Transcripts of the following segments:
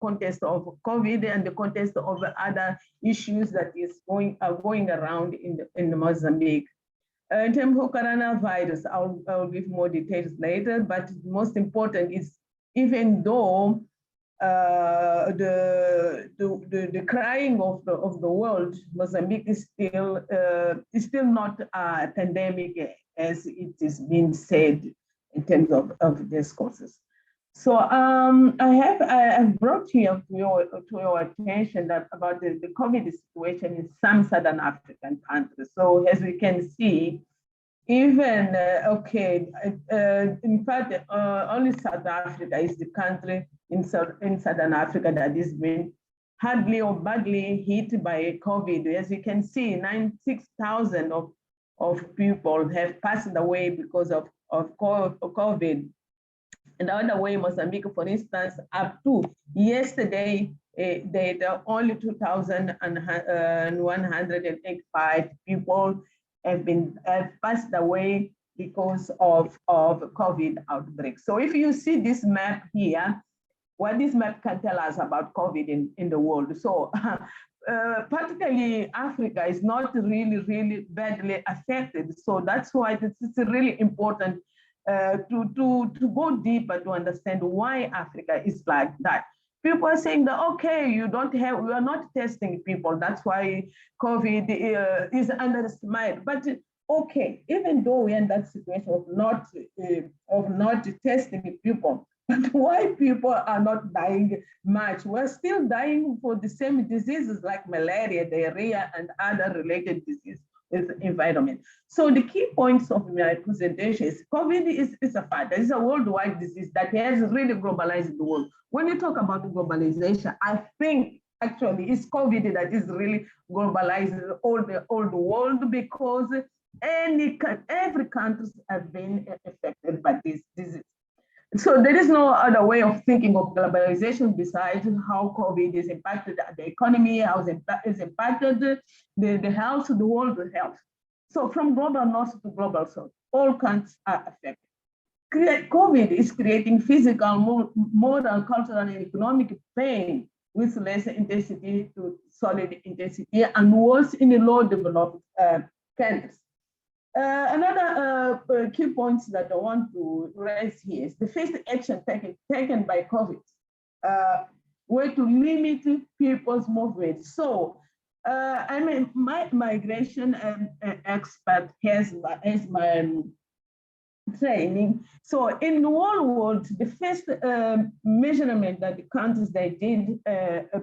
context of COVID and the context of other issues that are going around in Mozambique. In terms of coronavirus, I'll give more details later, but most important is even though the crying of the world, Mozambique is still not a pandemic as it is being said in terms of discourses. So I have brought here to your attention that about the COVID situation in some Southern African countries. So as we can see, even, in fact, only South Africa is the country in Southern Africa that is being hardly or badly hit by COVID. As you can see, 96,000 of people have passed away because of COVID. And the other way, Mozambique, for instance, up to yesterday, there are only 2,185 people have passed away because of COVID outbreak. So if you see this map here, what this map can tell us about COVID in the world. So particularly Africa is not really badly affected. So that's why it's really important to go deeper to understand why Africa is like that. People are saying that, okay, we are not testing people. That's why COVID is underestimated. But okay, even though we're in that situation of not testing people, but why people are not dying much? We're still dying for the same diseases like malaria, diarrhea, and other related diseases with environment. So the key points of my presentation is COVID is a fact. It's a worldwide disease that has really globalized the world. When you talk about globalization, I think actually it's COVID that is really globalizing all the world, because every country has been affected by this disease. So there is no other way of thinking of globalization besides how COVID is impacted the economy, how it's impacted the health, the world health. So from global north to global south, all countries are affected. COVID is creating physical, moral, cultural, and economic pain with less intensity to solid intensity and worse in the low developed countries. Another key points that I want to raise here is the first action taken by COVID were to limit people's movement. So I'm a migration expert, has my training. So in the whole world, the first measurement that the countries they did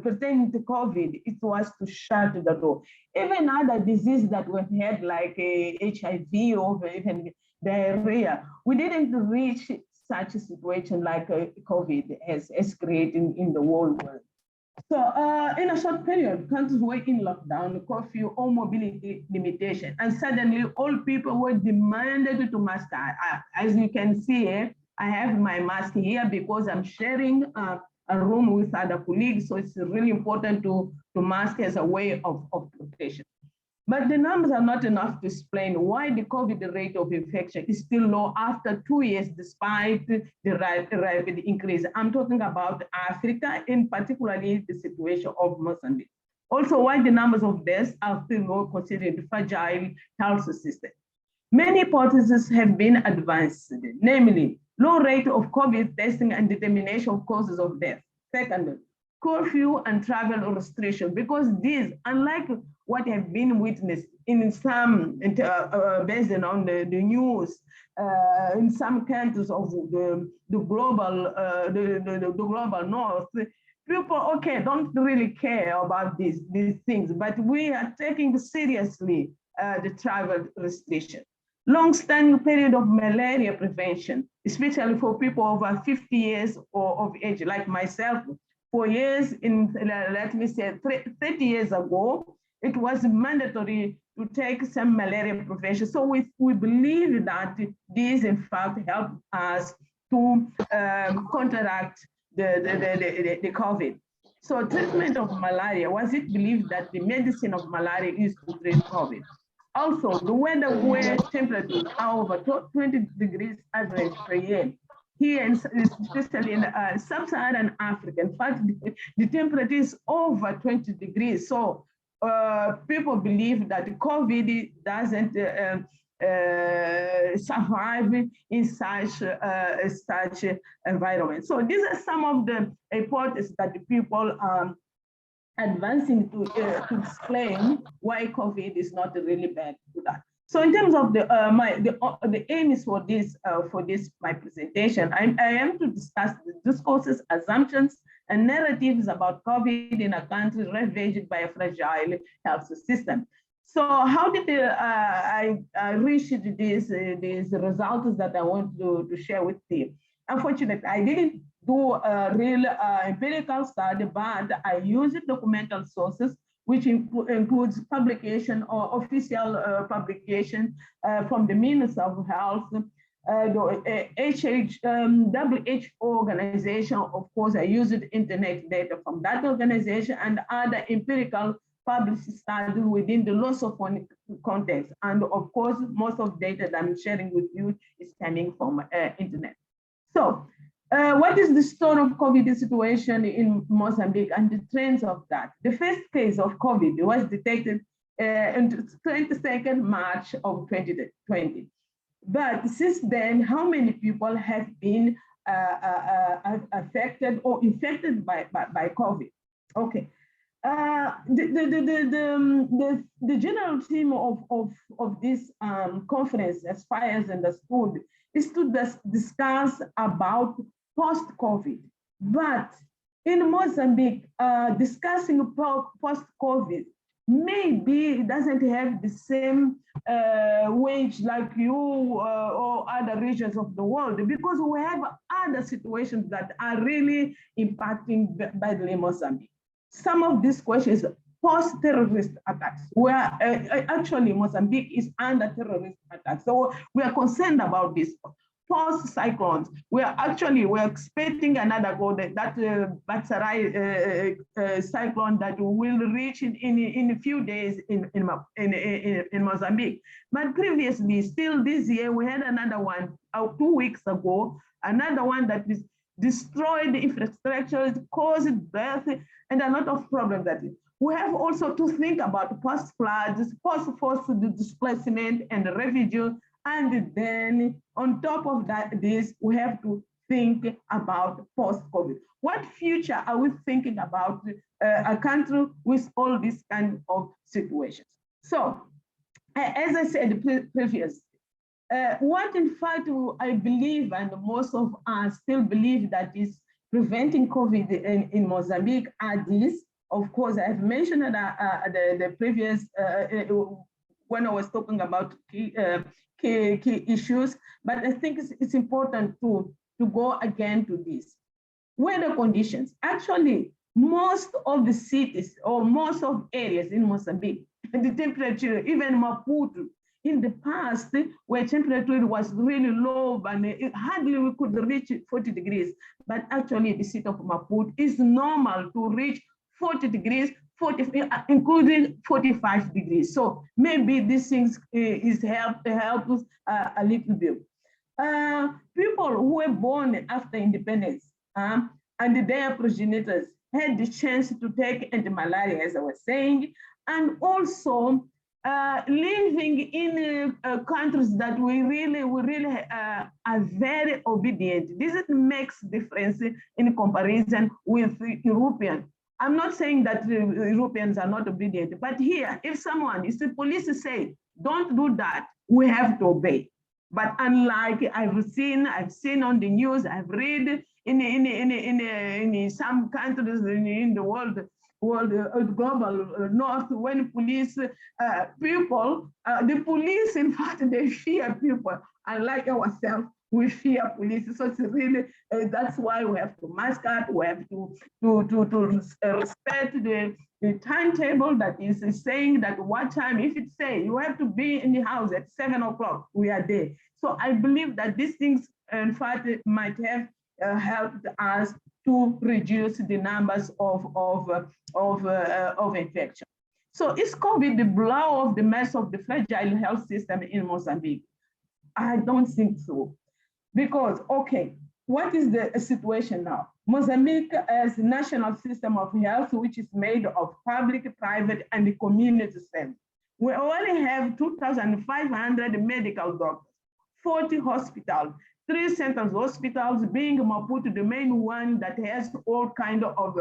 pertaining to COVID, it was to shut the door. Even other diseases that we had like HIV or even diarrhea, we didn't reach such a situation like COVID as creating in the whole world. So in a short period, countries were in lockdown, curfew, or mobility limitation, and suddenly all people were demanded to mask. As you can see, I have my mask here because I'm sharing a room with other colleagues, so it's really important to mask as a way of protection. But the numbers are not enough to explain why the COVID rate of infection is still low after 2 years, despite the rapid increase. I'm talking about Africa, in particularly the situation of Mozambique. Also, why the numbers of deaths are still low considering the fragile health system. Many hypotheses have been advanced, namely low rate of COVID testing and determination of causes of death. Secondly, curfew and travel restriction, because these, unlike what have been witnessed in some, based on the news, in some countries of the global north, people, okay, don't really care about these things, but we are taking seriously the travel restriction. Long-standing period of malaria prevention, especially for people over 50 years or of age, like myself. For years, let me say 30 years ago, it was mandatory to take some malaria prevention. So we believe that these, in fact, help us to counteract the COVID. So treatment of malaria, was it believed that the medicine of malaria is to treat COVID? Also, the weather where temperatures are over 20 degrees average per year here, especially in sub-Saharan Africa. In fact, the temperature is over 20 degrees. So people believe that COVID doesn't survive in such environment. So these are some of the hypotheses that the people are advancing to explain why COVID is not really bad to that. So in terms of the aim is for this my presentation, I am to discuss the discourses, assumptions, and narratives about COVID in a country ravaged by a fragile health system. So how did I reach these results that I want to share with you? Unfortunately, I didn't do a real empirical study, but I used documental sources, which includes publication or official publication from the Ministry of Health, the WHO organization. Of course, I used internet data from that organization and other empirical published studies within the Lusophone context. And of course, most of the data that I'm sharing with you is coming from internet. So what is the story of COVID situation in Mozambique and the trends of that? The first case of COVID was detected on 22nd March of 2020. But since then, how many people have been affected or infected by COVID? Okay. The general theme of this conference, as far as understood, is to discuss about post-COVID. But in Mozambique, discussing post-COVID maybe doesn't have the same weight like you or other regions of the world, because we have other situations that are really impacting badly Mozambique. Some of these questions, post-terrorist attacks, where actually Mozambique is under terrorist attacks. So we are concerned about this. Post-cyclones, we're expecting another Bazié cyclone that will reach in a few days in Mozambique. But previously, still this year, we had another one 2 weeks ago, another one that is destroyed the infrastructure, caused death, and a lot of problems that is. We have also to think about post-floods, post-forced displacement, and refugee. And then on top of that, we have to think about post-COVID. What future are we thinking about a country with all these kind of situations? So, as I said previously, what in fact I believe, and most of us still believe, that is preventing COVID in Mozambique are these. Of course, I've mentioned the previous, when I was talking about key issues, but I think it's important to go again to this. Weather conditions. Actually, most of the cities or most of areas in Mozambique, the temperature, even Maputo, in the past, where temperature was really low and hardly we could reach 40 degrees, but actually the city of Maputo is normal to reach 40 degrees, including 45 degrees. So maybe these things is help us a little bit. People who were born after independence and their progenitors had the chance to take anti-malaria, as I was saying, and also living in countries that we really are very obedient. This makes difference in comparison with European. I'm not saying that the Europeans are not obedient, but here, if the police say, don't do that, we have to obey. But unlike I've seen on the news, I've read in some countries in the world, global north, when police people, the police, in fact, they fear people. Unlike ourselves, we fear police. So it's really, that's why we have to mask up, we have to respect the timetable that is saying that what time, if it say you have to be in the house at 7 o'clock, we are there. So I believe that these things, in fact, might have helped us to reduce the numbers of infection. So is COVID the blow of the mess of the fragile health system in Mozambique? I don't think so. Because, okay, what is the situation now? Mozambique has a national system of health, which is made of public, private, and community centers. We only have 2,500 medical doctors, 40 hospitals, 3 central hospitals, being Maputo the main one that has all kind of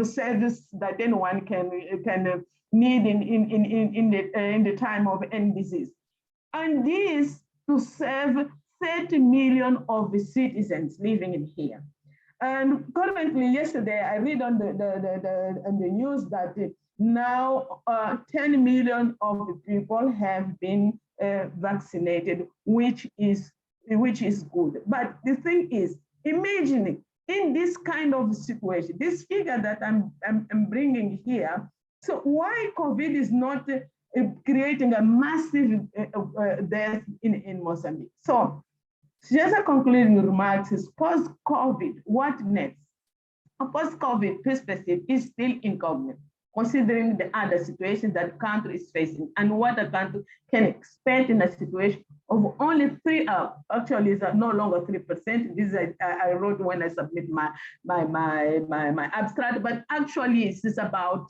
service that anyone can need in the time of any disease. And this to serve 30 million of the citizens living in here. And currently, yesterday, I read on the news that now 10 million of the people have been vaccinated, which is good. But the thing is, imagine in this kind of situation, this figure that I'm bringing here, so why COVID is not creating a massive death in Mozambique? So just a concluding remarks is post-COVID, what next? A post-COVID perspective is still incognito, considering the other situations that the country is facing and what a country can expect in a situation of only actually it's no longer 3%. This I wrote when I submit my abstract, but actually it's about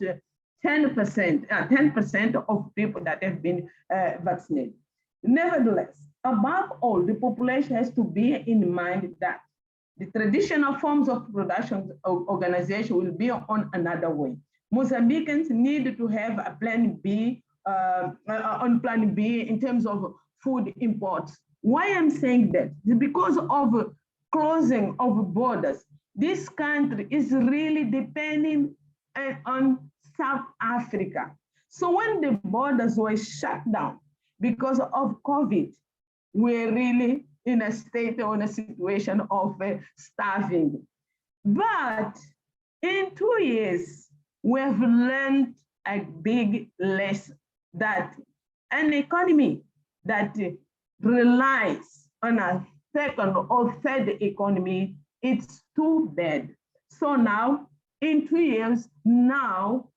10% of people that have been vaccinated. Nevertheless, above all, the population has to bear in mind that the traditional forms of production organization will be on another way. Mozambicans need to have a plan B, on plan B in terms of food imports. Why I'm saying that? Because of closing of borders. This country is really depending on South Africa. So when the borders were shut down because of COVID, we're really in a state or in a situation of starving. But in 2 years, we have learned a big lesson that an economy that relies on a second or third economy, it's too bad. So now, in 2 years, now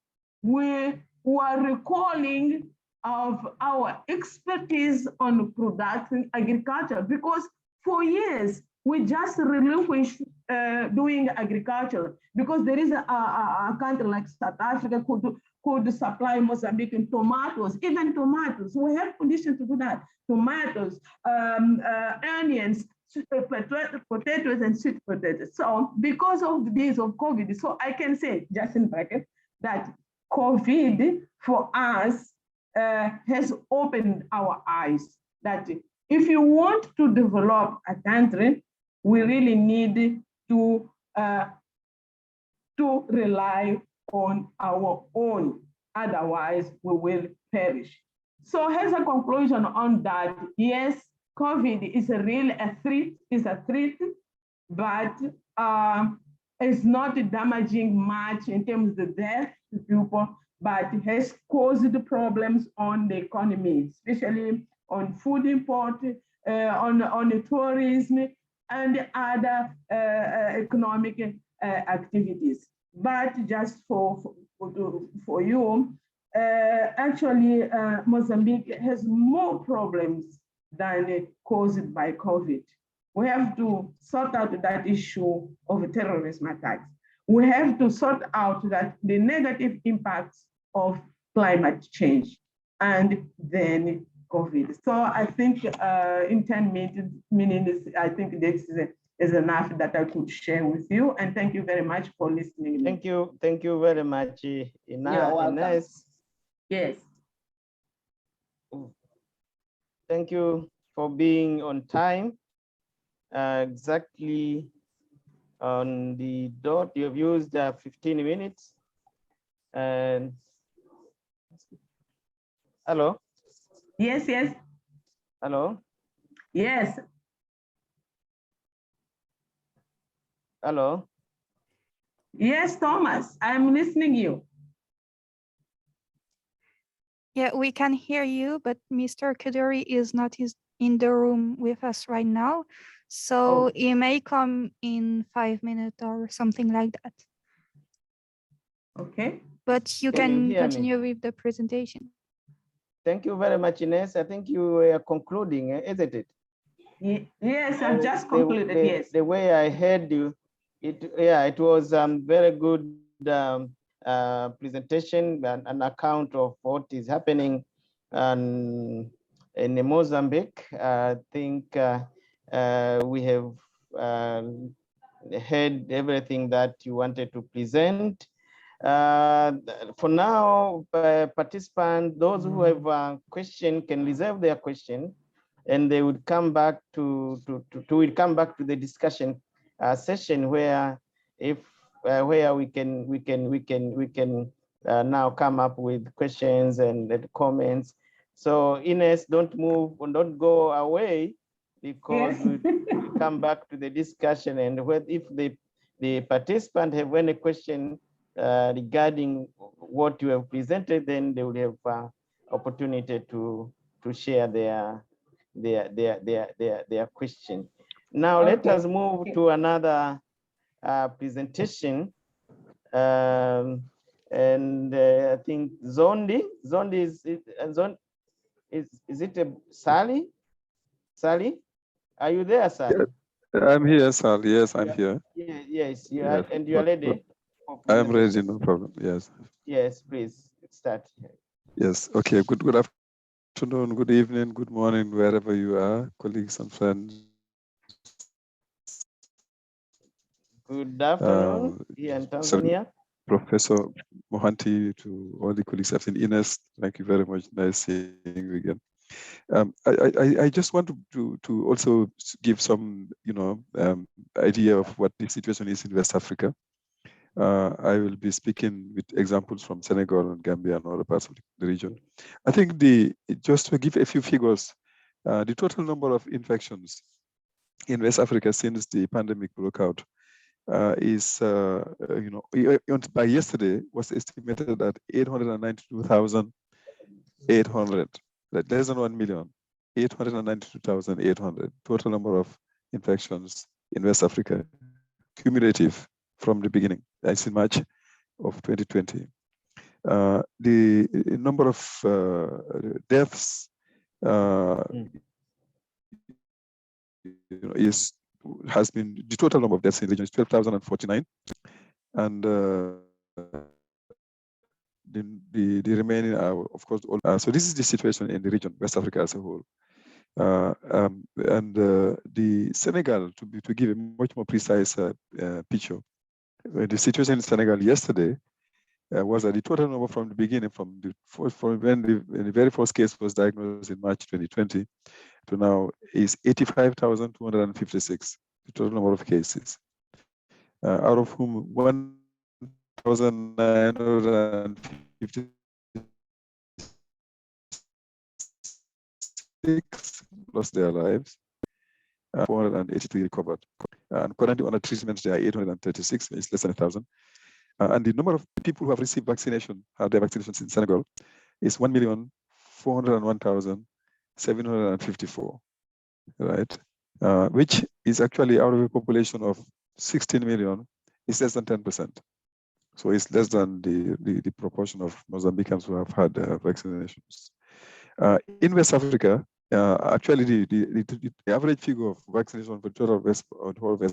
we are recalling of our expertise on production agriculture, because for years we just relinquished doing agriculture, because there is a country like South Africa could supply Mozambique in tomatoes, even tomatoes. We have conditions to do that. Tomatoes, onions, potatoes and sweet potatoes. So because of this of COVID, so I can say just in bracket that COVID for us has opened our eyes that if you want to develop a country, we really need to rely on our own, otherwise we will perish. So as a conclusion on that, yes, COVID is a threat, but it's not damaging much in terms of death to people, but it has caused problems on the economy, especially on food import, on the tourism and other economic activities. But just for you, actually Mozambique has more problems than caused by COVID. We have to sort out that issue of terrorism attacks. We have to sort out that the negative impacts of climate change and then COVID. So I think in 10 minutes, I think this is enough that I could share with you. And thank you very much for listening. Thank you very much, Ines. Yes. Thank you for being on time. Exactly on the dot, you have used 15 minutes. And hello? Yes, yes. Hello? Yes. Hello? Yes, Thomas, I'm listening to you. Yeah, we can hear you, but Mr. Kaduri is not in the room with us right now. So he may come in 5 minutes or something like that. Okay. But you can continue with the presentation. Thank you very much, Ines. I think you were concluding, isn't it? Yes, I've just concluded, yes. The way I heard you, it was very good presentation and an account of what is happening in Mozambique. I think we have heard everything that you wanted to present. For now, participants, those who have a question can reserve their question, and they would come back to the discussion session where where we can now come up with questions and comments. So Ines, don't move, don't go away, because Yes. we come back to the discussion, and if the participant have any question regarding what you have presented, then they will have opportunity to share their question. Now let us move to another presentation, and I think Zondi is it a Sally? Sally, are you there, Sally? I'm here, Sal. Yes, I'm here. Yeah, yes, you Yes, are, and you are ready. I'm ready, no problem. Yes. Yes, please start. Yes. Okay. Good afternoon, good evening, good morning, wherever you are, colleagues and friends. Good afternoon here in Tanzania. Professor Mohanty, to all the colleagues. I've seen Ines. Thank you very much. Nice seeing you again. I just want to also give some, idea of what the situation is in West Africa. I will be speaking with examples from Senegal and Gambia and other parts of the region. I think just to give a few figures, the total number of infections in West Africa since the pandemic broke out is, by yesterday was estimated at 892,800, less than 1 million, 892,800 total number of infections in West Africa, cumulative from the beginning. That's in March of 2020. The number of deaths has been, the total number of deaths in the region is 12,049, and the remaining are, of course, all. So this is the situation in the region, West Africa as a whole. The Senegal, to give a much more precise picture, the situation in Senegal yesterday was that the total number from the beginning, from when the very first case was diagnosed in March 2020 to now, is 85,256, the total number of cases, out of whom 1,956 lost their lives, 483 recovered. And currently under treatment, there are 836, it's less than 1,000. And the number of people who have received vaccination, their vaccinations in Senegal, is 1,401,754, right? Which is actually, out of a population of 16 million, is less than 10%. So it's less than the proportion of Mozambicans who have had vaccinations. In West Africa, actually, the average figure of vaccination for total West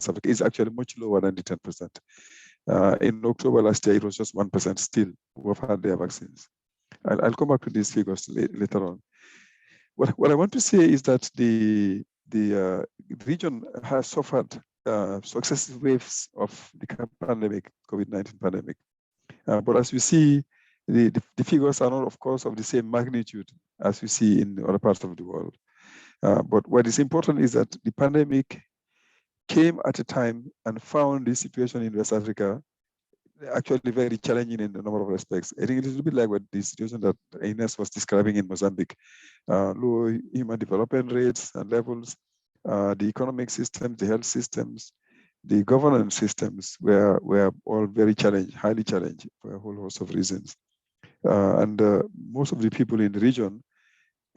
Africa is actually much lower than the 10%. In October last year, it was just 1% still who have had their vaccines. I'll come back to these figures later on. What I want to say is that the region has suffered successive waves of the pandemic, COVID-19 pandemic. But as we see, the figures are not, of course, of the same magnitude as we see in other parts of the world. But what is important is that the pandemic came at a time and found the situation in West Africa actually very challenging in a number of respects. I think it is a little bit like what the situation that Ines was describing in Mozambique. Low human development rates and levels, the economic systems, the health systems, the governance systems were all very challenged, highly challenged for a whole host of reasons. Most of the people in the region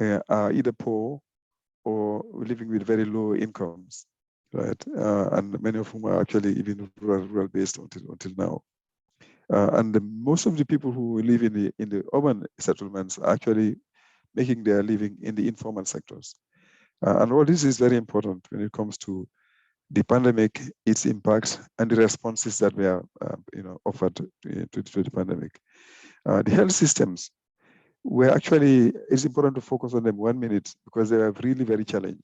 are either poor or living with very low incomes, right? And many of whom are actually even rural based until now. Most of the people who live in the urban settlements are actually making their living in the informal sectors. And all this is very important when it comes to the pandemic, its impact, and the responses that were offered to the pandemic. The health systems were actually, it's important to focus on them 1 minute because they are really very challenging.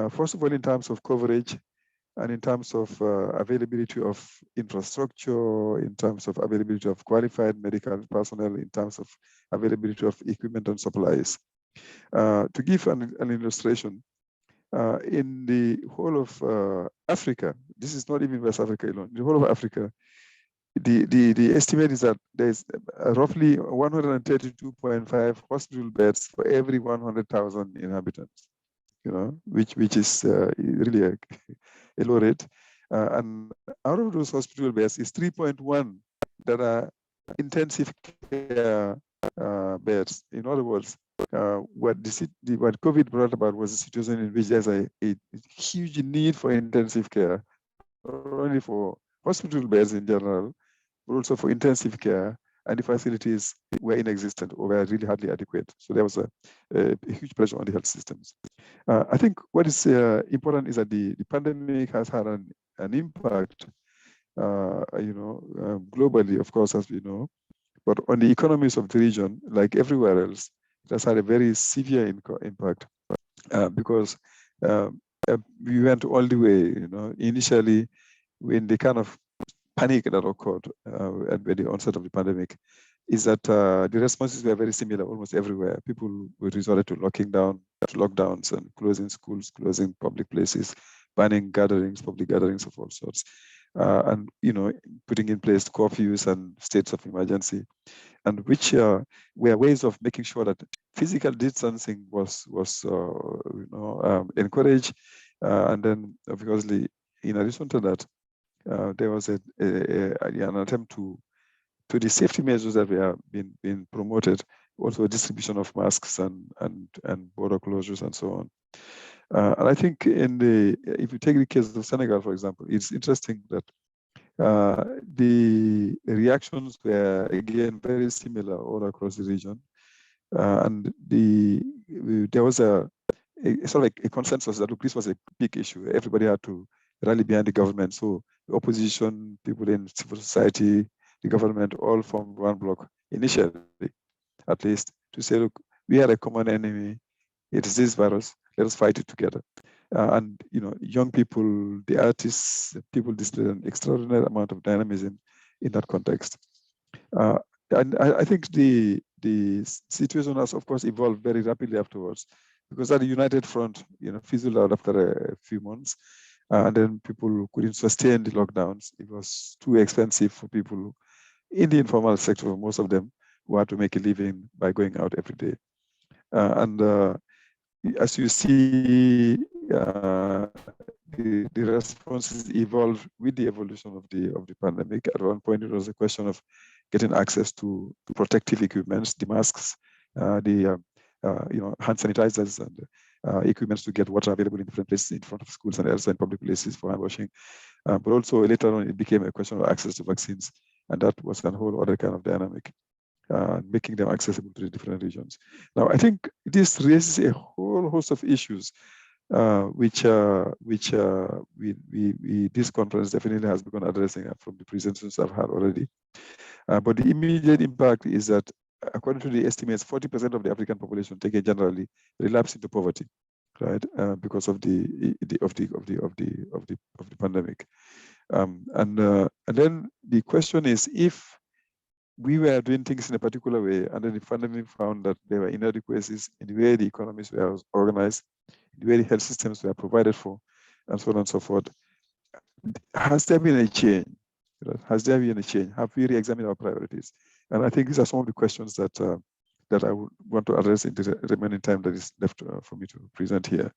First of all, in terms of coverage and in terms of availability of infrastructure, in terms of availability of qualified medical personnel, in terms of availability of equipment and supplies. To give an illustration, in the whole of Africa, this is not even West Africa alone, the whole of Africa, the estimate is that there's roughly 132.5 hospital beds for every 100,000 inhabitants, which is really a low rate. And out of those hospital beds is 3.1 that are intensive care beds. In other words, what COVID brought about was a situation in which there's a huge need for intensive care, not only for hospital beds in general, but also for intensive care, and the facilities were inexistent or were really hardly adequate. So there was a huge pressure on the health systems. I think what is important is that the pandemic has had an impact, globally, of course, as we know, but on the economies of the region, like everywhere else, it has had a very severe impact because we went all the way, initially when the kind of panic that occurred at the onset of the pandemic is that the responses were very similar almost everywhere. People were resorted to lockdowns and closing schools, closing public places, banning gatherings, public gatherings of all sorts, and putting in place curfews and states of emergency, and which were ways of making sure that physical distancing was encouraged, and then obviously in addition to that, there was an attempt to the safety measures that were being promoted, also a distribution of masks and border closures and so on. And I think if you take the case of Senegal, for example, it's interesting that the reactions were again very similar all across the region, and there was a sort of a consensus that look, this was a big issue. Everybody had to rally behind the government. So the opposition, people in civil society, the government all formed one block initially, at least, to say, look, we had a common enemy. It is this virus. Let us fight it together. And young people, the artists, people displayed an extraordinary amount of dynamism in that context. And I think the situation has, of course, evolved very rapidly afterwards, because that united front, fizzled out after a few months. And then people couldn't sustain the lockdowns. It was too expensive for people in the informal sector, most of them, who had to make a living by going out every day. And as you see, the responses evolved with the evolution of the pandemic. At one point, it was a question of getting access to protective equipments, the masks, the hand sanitizers and equipments to get water available in different places in front of schools and elsewhere in public places for hand washing. But also later on, it became a question of access to vaccines, and that was a whole other kind of dynamic, making them accessible to the different regions. Now, I think this raises a whole host of issues, which this conference definitely has begun addressing from the presentations I've had already. But the immediate impact is that, according to the estimates, 40% of the African population, taken generally, relapse into poverty, right? Because of the pandemic. And then the question is, if we were doing things in a particular way, and then the pandemic found that there were inadequacies in the way the economies were organized, the way the health systems were provided for, and so on and so forth, has there been a change? Has there been a change? Have we re-examined our priorities? And I think these are some of the questions that I would want to address in the remaining time that is left for me to present here.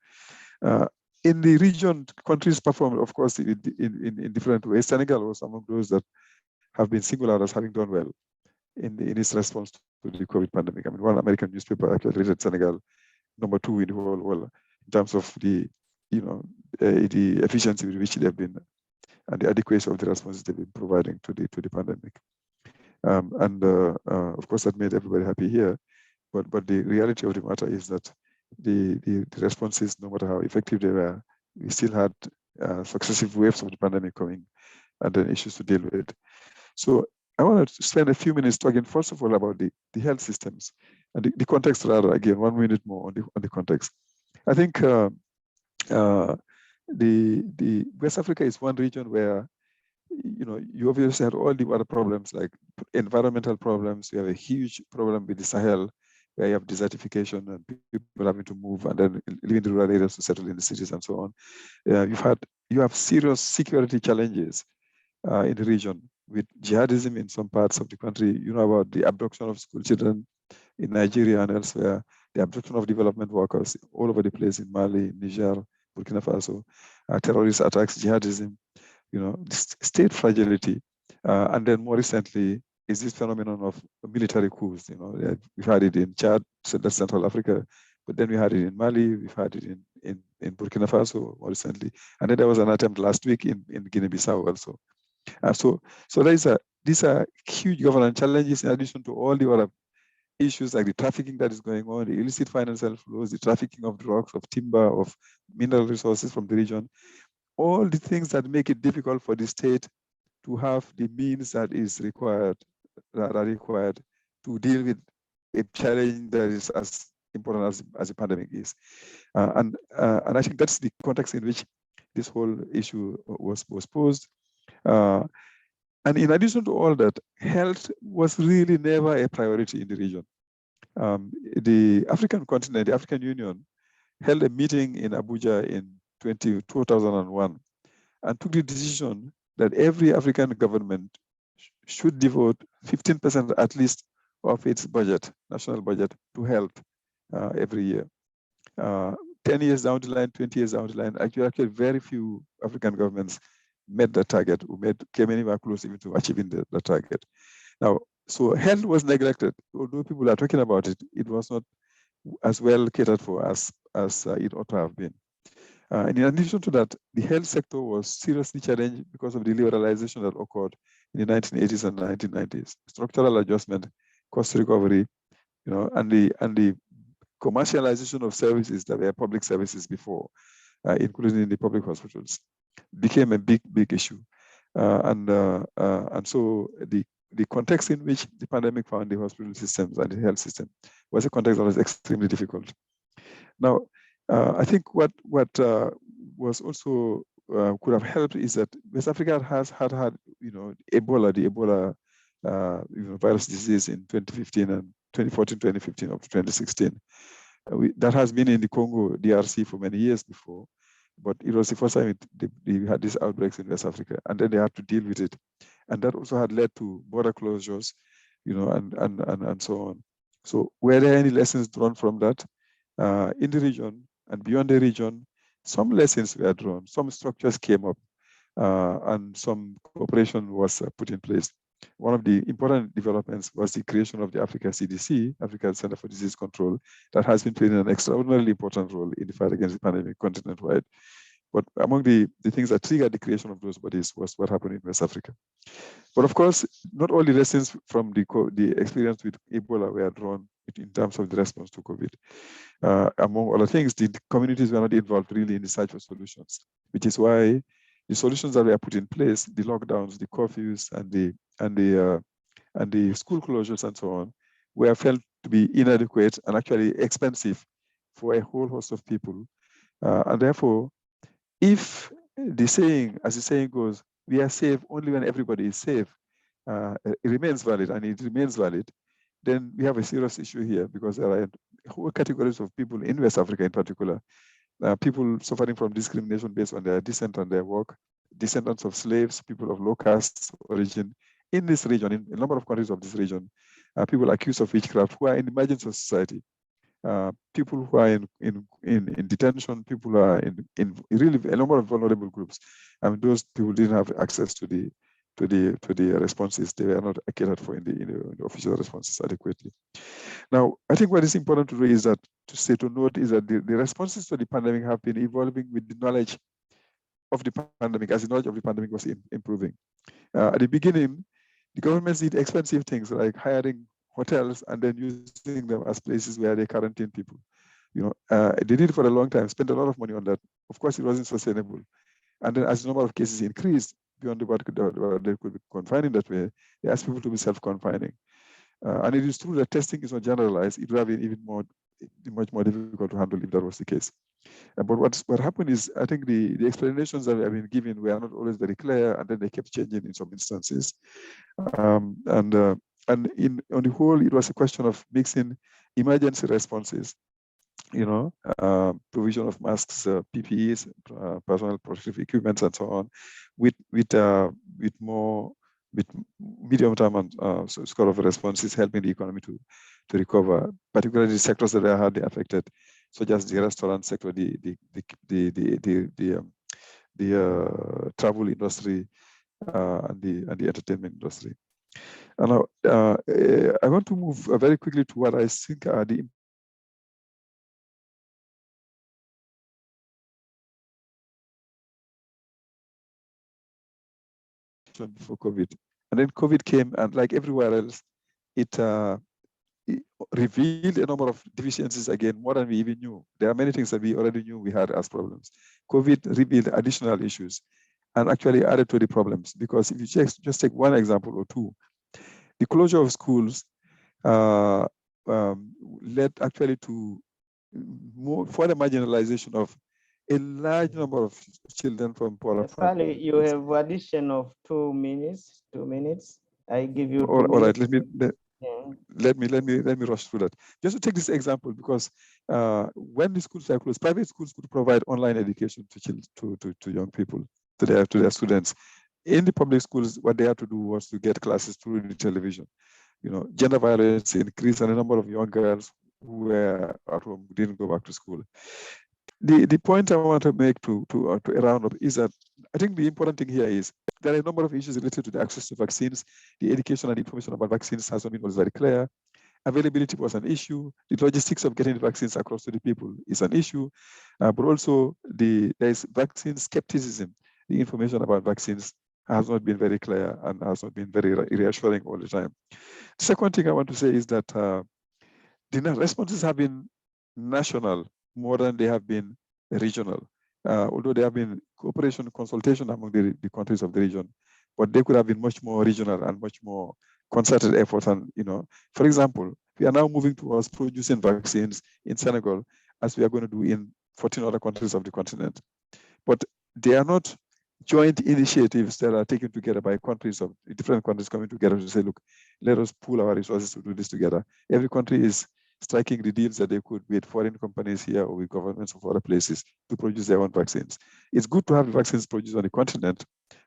In the region, countries performed, of course, in different ways. Senegal was among those that have been singled out as having done well in its response to the COVID pandemic. I mean, one American newspaper actually rated Senegal number 2 in the whole world in terms of the efficiency with which they've been and the adequacy of the responses they've been providing to the pandemic. Of course, that made everybody happy here. But the reality of the matter is that the responses, no matter how effective they were, we still had successive waves of the pandemic coming and then issues to deal with. So I want to spend a few minutes talking, first of all, about the health systems and the context, rather, again, 1 minute more on the context. I think the West Africa is one region where, you know, you obviously had all the other problems like environmental problems. You have a huge problem with the Sahel, where you have desertification and people having to move and then leave in the rural areas to settle in the cities and so on. You have serious security challenges in the region with jihadism in some parts of the country. You know about the abduction of school children in Nigeria and elsewhere, the abduction of development workers all over the place in Mali, Niger, Burkina Faso, terrorist attacks, jihadism, you know, state fragility, and then more recently is this phenomenon of military coups. You know, we've had it in Chad, that's Central Africa, but then we had it in Mali, we've had it in Burkina Faso more recently, and then there was an attempt last week in Guinea-Bissau also. So these are huge governance challenges in addition to all the other issues like the trafficking that is going on, the illicit financial flows, the trafficking of drugs, of timber, of mineral resources from the region, all the things that make it difficult for the state to have the means that are required to deal with a challenge that is as important as the pandemic is. And I think that's the context in which this whole issue was posed. And in addition to all that, health was really never a priority in the region. The African continent, the African Union, held a meeting in Abuja in 2001 and took the decision that every African government should devote 15% at least of its budget, national budget, to health every year. 10 years down the line, 20 years down the line, actually very few African governments met the target, came anywhere close even to achieving the target. Now, so health was neglected. Although people are talking about it, it was not as well catered for as it ought to have been. And in addition to that, the health sector was seriously challenged because of the liberalization that occurred in the 1980s and 1990s. Structural adjustment, cost recovery, you know, and the commercialization of services that were public services before, including in the public hospitals, became a big issue. And so the context in which the pandemic found the hospital systems and the health system was a context that was extremely difficult. Now, I think what was also could have helped is that West Africa had Ebola, the Ebola virus disease in 2015 and 2014, 2015 up to 2016. That has been in the Congo DRC for many years before, but it was the first time they had these outbreaks in West Africa, and then they had to deal with it, and that also had led to border closures, you know, and so on. So, were there any lessons drawn from that in the region and beyond the region? Some lessons were drawn, some structures came up, and some cooperation was put in place. One of the important developments was the creation of the Africa CDC, African Center for Disease Control, that has been playing an extraordinarily important role in the fight against the pandemic continent-wide. But among the things that triggered the creation of those bodies was what happened in West Africa. But of course, not all the lessons from the experience with Ebola were drawn in terms of the response to COVID. Among other things, the communities were not involved really in the search for solutions, which is why the solutions that were put in place, the lockdowns, the curfews, and the school closures and so on, were felt to be inadequate and actually expensive for a whole host of people. And therefore, if the saying, as the saying goes, we are safe only when everybody is safe, it remains valid, and it remains valid, then we have a serious issue here, because there are whole categories of people in West Africa in particular, people suffering from discrimination based on their descent and their work, descendants of slaves, people of low caste origin in this region, in a number of countries of this region, people accused of witchcraft who are in the margins of society, people who are in detention, people who are in really a number of vulnerable groups. I mean, those people didn't have access to the responses. They were not catered for in the official responses adequately. Now, I think what is important to raise that to note is that the responses to the pandemic have been evolving with the knowledge of the pandemic, as the knowledge of the pandemic was improving. At the beginning, the governments did expensive things like hiring hotels and then using them as places where they quarantine people. They did it for a long time, spent a lot of money on that. Of course, it wasn't sustainable. And then as the number of cases increased beyond what they could be confining that way, they asked people to be self-confining. And it is true that testing is not generalized. It would have been much more difficult to handle if that was the case. But what happened is, I think the explanations that have been given were not always very clear, and then they kept changing in some instances. On the whole, it was a question of mixing emergency responses, provision of masks, PPEs, personal protective equipment, and so on, with medium-term and sort of responses helping the economy to recover, particularly the sectors that are hardly affected, such as the restaurant sector, the travel industry, and the entertainment industry. And now I want to move very quickly to what I think are the before COVID. And then COVID came, and like everywhere else, it revealed a number of deficiencies again, more than we even knew. There are many things that we already knew we had as problems. COVID revealed additional issues and actually added to the problems, because if you just take one example or two, the closure of schools led actually to further marginalization of a large number of children from poorer families. You have addition of 2 minutes. 2 minutes. I give you 2 minutes. All right, let me rush through that. Just to take this example, because when the schools are closed, private schools could provide online education to young people, to their students. In the public schools, what they had to do was to get classes through the television. Gender violence increased, and a number of young girls who were at home didn't go back to school. The point I want to make to round up is that I think the important thing here is there are a number of issues related to the access to vaccines. The education and information about vaccines has not been very clear. Availability was an issue. The logistics of getting the vaccines across to the people is an issue. But also there is vaccine skepticism. The information about vaccines has not been very clear and has not been very reassuring all the time. The second thing I want to say is that the responses have been national more than they have been regional. Although there have been cooperation and consultation among the countries of the region, but they could have been much more regional and much more concerted efforts. And, for example, we are now moving towards producing vaccines in Senegal, as we are going to do in 14 other countries of the continent. But they are not joint initiatives that are taken together by different countries coming together to say, look, let us pool our resources to do this together. Every country is striking the deals that they could with foreign companies here or with governments of other places to produce their own vaccines. It's good to have the vaccines produced on the continent,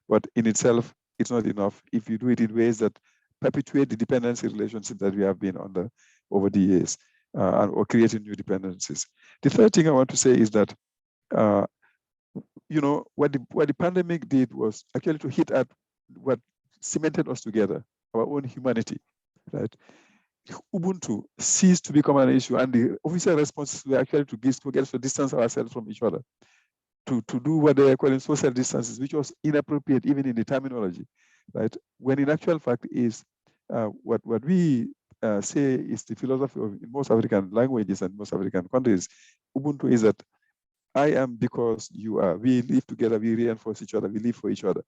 but in itself, it's not enough if you do it in ways that perpetuate the dependency relationship that we have been under over the years, or creating new dependencies. The third thing I want to say is that what the pandemic did was actually to hit at what cemented us together, our own humanity, right? Ubuntu ceased to become an issue, and the official responses were actually to get to distance ourselves from each other, to do what they are calling social distances, which was inappropriate even in the terminology, right? When in actual fact is what we say is the philosophy of most African languages and most African countries. Ubuntu is that I am because you are. We live together, we reinforce each other, we live for each other.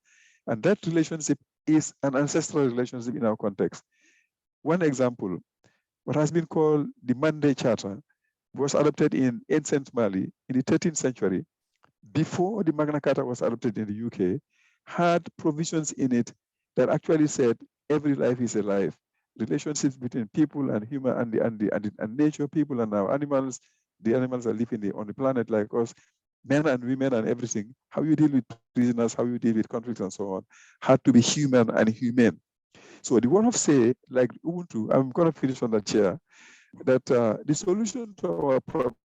And that relationship is an ancestral relationship in our context. One example, what has been called the Monday Charter was adopted in ancient Mali in the 13th century, before the Magna Carta was adopted in the UK, had provisions in it that actually said every life is a life. Relationships between people and human and nature, people and our animals, the animals that live on the planet like us, men and women and everything, how you deal with prisoners, how you deal with conflicts and so on, had to be human and humane. So the one of say, like Ubuntu, I'm going to finish on that chair, that the solution to our problems,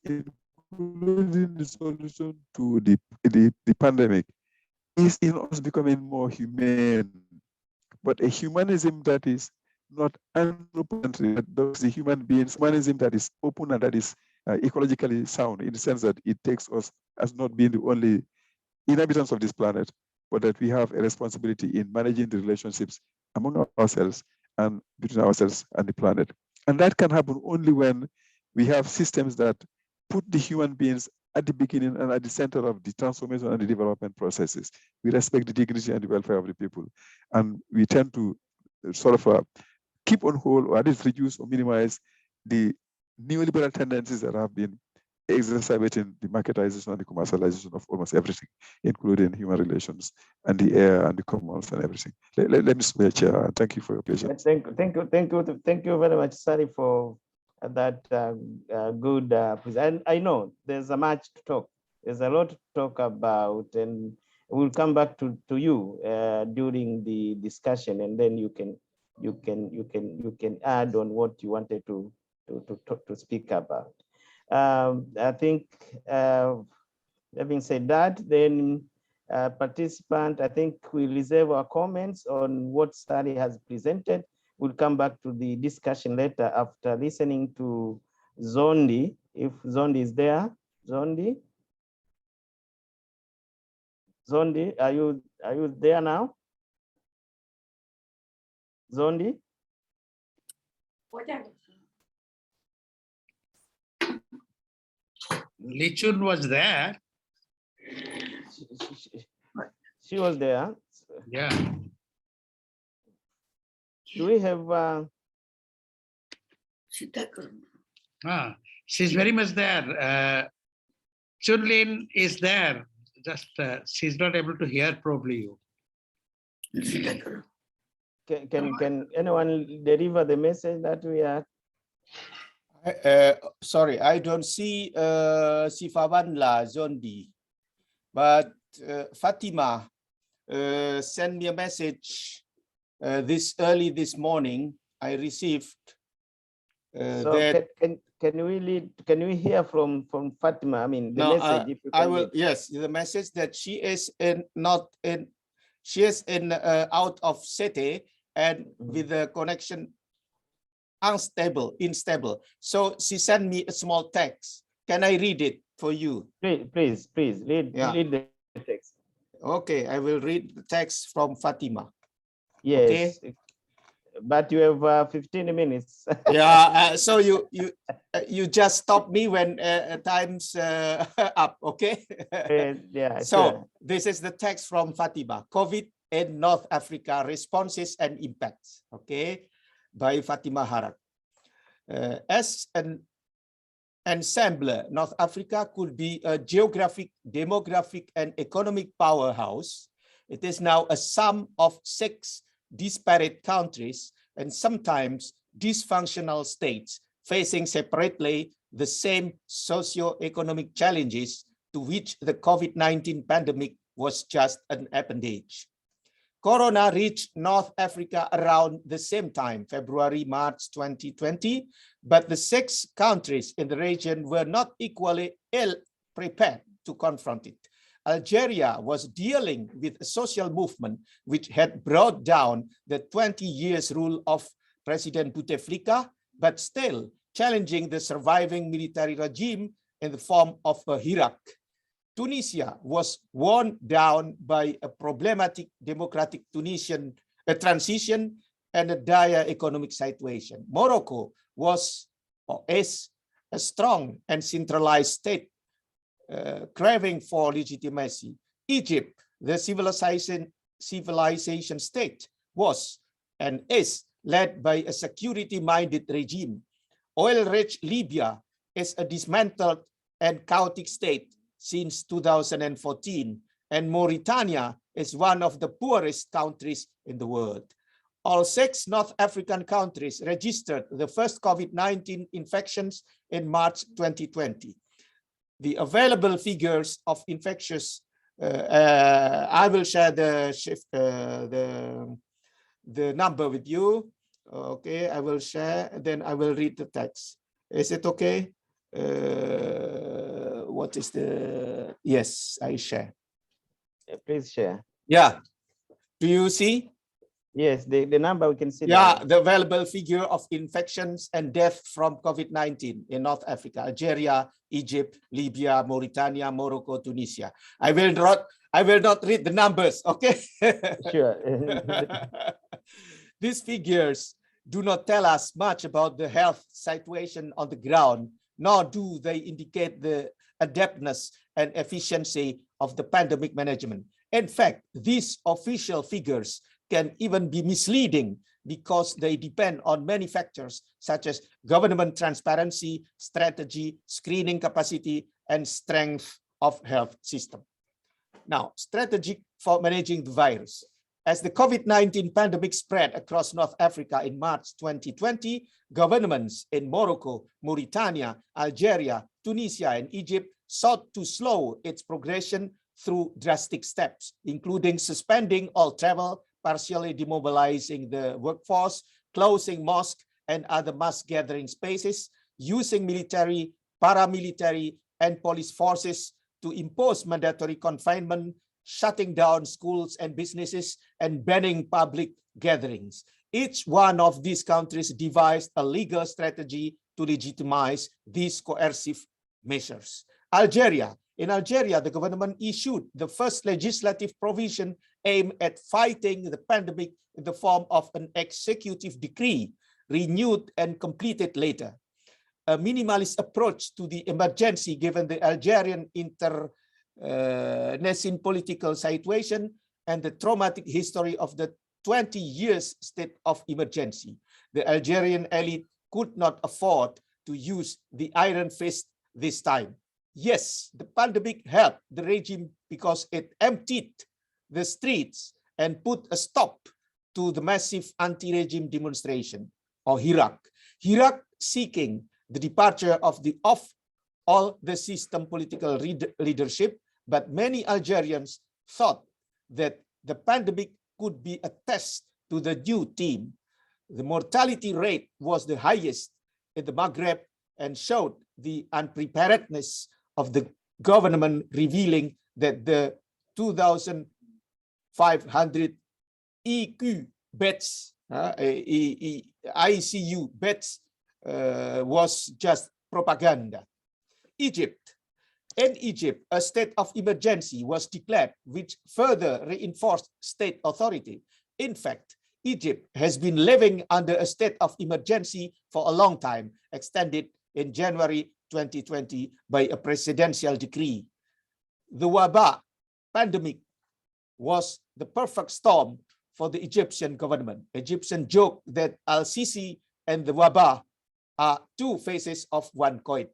including the solution to the pandemic, is in us becoming more humane, but a humanism that is not unopen, that those the human beings, humanism that is open and that is ecologically sound, in the sense that it takes us as not being the only inhabitants of this planet, but that we have a responsibility in managing the relationships among ourselves and between ourselves and the planet. And that can happen only when we have systems that put the human beings at the beginning and at the center of the transformation and the development processes. We respect the dignity and the welfare of the people. And we tend to sort of keep on hold, or at least reduce or minimize the neoliberal tendencies that have been exacerbating the marketization and the commercialization of almost everything, including human relations and the air and the commons and everything. Let me speak, Chair. Thank you for your patience. Thank you very much, Sari, for that good presentation. I know there's a much to talk. There's a lot to talk about, and we'll come back to you during the discussion, and then you can add on what you wanted to speak about. I think, having said that, then participant, I think we reserve our comments on what study has presented. We'll come back to the discussion later after listening to Zondi, if Zondi is there. Zondi, are you there now? Zondi? Lichun was there. She was there. Yeah. Do we have? She's very much there. Chunlin is there. Just she's not able to hear probably you. Can anyone deliver the message that we are? Sorry, I don't see Sifawanla Zondi, but Fatima sent me a message early this morning. I received So that. Can we hear from Fatima? I mean, the message. If you I can will. read. Yes, the message that she is out of city and with the connection instable. So she sent me a small text. Can I read it for you? Please read the text. Okay, I will read the text from Fatima. Yes, okay. But you have 15 minutes. Yeah, so you just stop me when time's up, okay? Yeah. So sure. this is the text from Fatima, COVID in North Africa, responses and impacts, okay, by Fatima Harat. As an ensemble, North Africa could be a geographic, demographic, and economic powerhouse. It is now a sum of 6 disparate countries and sometimes dysfunctional states facing separately the same socio-economic challenges to which the COVID-19 pandemic was just an appendage. Corona reached North Africa around the same time, February, March 2020, but the 6 countries in the region were not equally ill prepared to confront it. Algeria was dealing with a social movement which had brought down the 20 years rule of President Bouteflika, but still challenging the surviving military regime in the form of a Iraq. Tunisia was worn down by a problematic democratic Tunisian transition and a dire economic situation. Morocco was or is a strong and centralized state craving for legitimacy. Egypt, the civilization state, was and is led by a security-minded regime. Oil-rich Libya is a dismantled and chaotic state since 2014, and Mauritania is one of the poorest countries in the world. All 6 North African countries registered the first COVID-19 infections in March 2020. The available figures of infectious, I will share the number with you. Okay, I will share, then I will read the text. Is it okay? What is the, yes, I share. Please share. Yeah, do you see? Yes, the number we can see. Yeah, there. the available figure of infections and death from COVID-19 in North Africa, Algeria, Egypt, Libya, Mauritania, Morocco, Tunisia. I will not read the numbers, okay? Sure. These figures do not tell us much about the health situation on the ground, nor do they indicate the adeptness and efficiency of the pandemic management. In fact, these official figures can even be misleading because they depend on many factors such as government transparency, strategy, screening capacity, and strength of health system. Now, strategy for managing the virus. As the COVID-19 pandemic spread across North Africa in March 2020, governments in Morocco, Mauritania, Algeria, Tunisia, and Egypt sought to slow its progression through drastic steps, including suspending all travel, partially demobilizing the workforce, closing mosques and other mass gathering spaces, using military, paramilitary, and police forces to impose mandatory confinement, shutting down schools and businesses, and banning public gatherings. Each one of these countries devised a legal strategy to legitimize these coercive measures. Algeria. In Algeria, the government issued the first legislative provision aimed at fighting the pandemic in the form of an executive decree, renewed and completed later. A minimalist approach to the emergency given the Algerian internecine political situation and the traumatic history of the 20 years state of emergency. The Algerian elite could not afford to use the iron fist this time. Yes, the pandemic helped the regime because it emptied the streets and put a stop to the massive anti-regime demonstration, or HIRAC. HIRAC seeking the departure of all the system political leadership, but many Algerians thought that the pandemic could be a test to the new team. The mortality rate was the highest in the Maghreb and showed the unpreparedness of the government, revealing that the 2,500 EQ beds, ICU beds, was just propaganda. Egypt. In Egypt, a state of emergency was declared, which further reinforced state authority. In fact, Egypt has been living under a state of emergency for a long time, extended in January 2020 by a presidential decree. The Wabah pandemic was the perfect storm for the Egyptian government. Egyptians joke that Al-Sisi and the Wabah are two faces of one coin.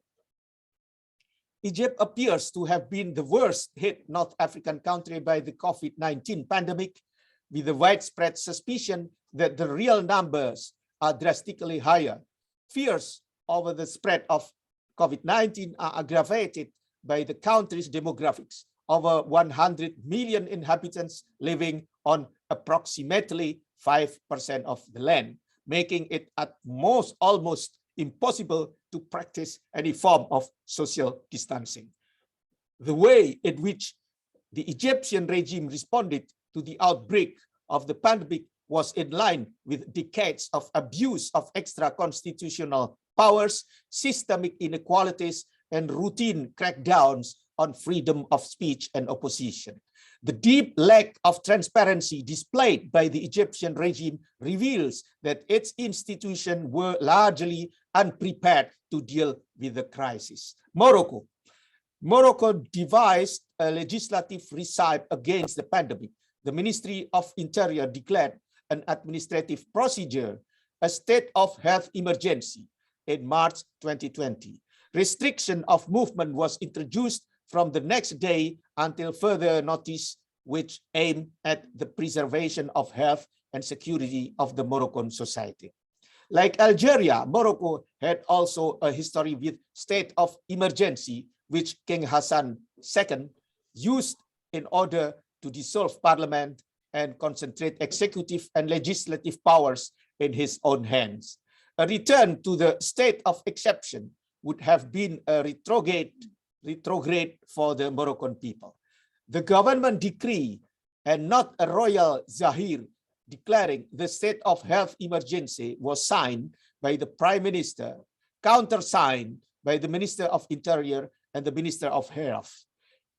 Egypt appears to have been the worst hit North African country by the COVID-19 pandemic, with the widespread suspicion that the real numbers are drastically higher. Fears over the spread of COVID-19 are aggravated by the country's demographics. Over 100 million inhabitants living on approximately 5% of the land, making it at most almost impossible to practice any form of social distancing. The way in which the Egyptian regime responded to the outbreak of the pandemic was in line with decades of abuse of extra-constitutional powers, systemic inequalities, and routine crackdowns on freedom of speech and opposition. The deep lack of transparency displayed by the Egyptian regime reveals that its institutions were largely unprepared to deal with the crisis. Morocco. Morocco devised a legislative recipe against the pandemic. The Ministry of Interior declared an administrative procedure, a state of health emergency, in March 2020. Restriction of movement was introduced from the next day until further notice, which aimed at the preservation of health and security of the Moroccan society. Like Algeria, Morocco had also a history with state of emergency, which King Hassan II used in order to dissolve parliament and concentrate executive and legislative powers in his own hands. A return to the state of exception would have been a retrograde for the Moroccan people. The government decree, and not a royal zahir declaring the state of health emergency, was signed by the Prime Minister, countersigned by the Minister of Interior and the Minister of Health.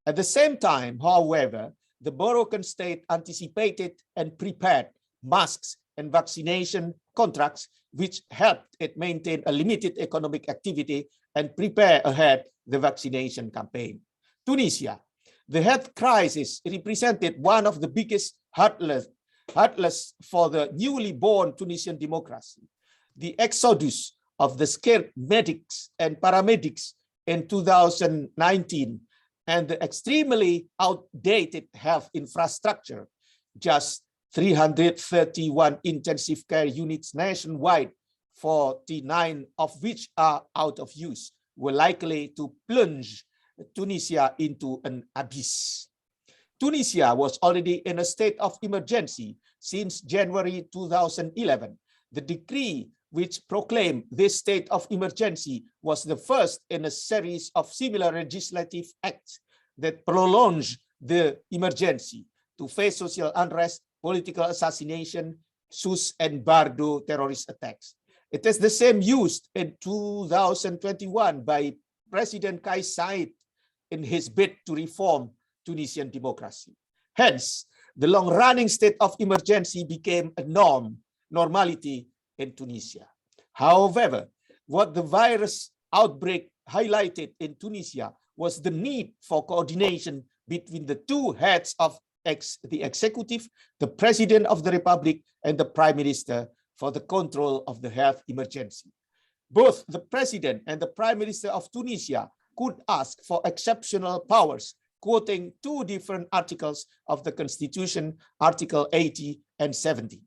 At the same time, however, the Moroccan state anticipated and prepared masks and vaccination contracts, which helped it maintain a limited economic activity and prepare ahead the vaccination campaign. Tunisia, the health crisis represented one of the biggest hurdles for the newly born Tunisian democracy. The exodus of the skilled medics and paramedics in 2019 and the extremely outdated health infrastructure, just 331 intensive care units nationwide, 49 of which are out of use, were likely to plunge Tunisia into an abyss. Tunisia was already in a state of emergency since January 2011. The decree which proclaimed this state of emergency was the first in a series of similar legislative acts that prolonged the emergency to face social unrest, political assassination, sus and bardo terrorist attacks. It is the same used in 2021 by President Kais Saied in his bid to reform Tunisian democracy. Hence, the long-running state of emergency became a normality in Tunisia. However, what the virus outbreak highlighted in Tunisia was the need for coordination between the two heads of the executive, the president of the republic, and the prime minister for the control of the health emergency. Both the president and the prime minister of Tunisia could ask for exceptional powers, quoting two different articles of the Constitution, Article 80 and 70.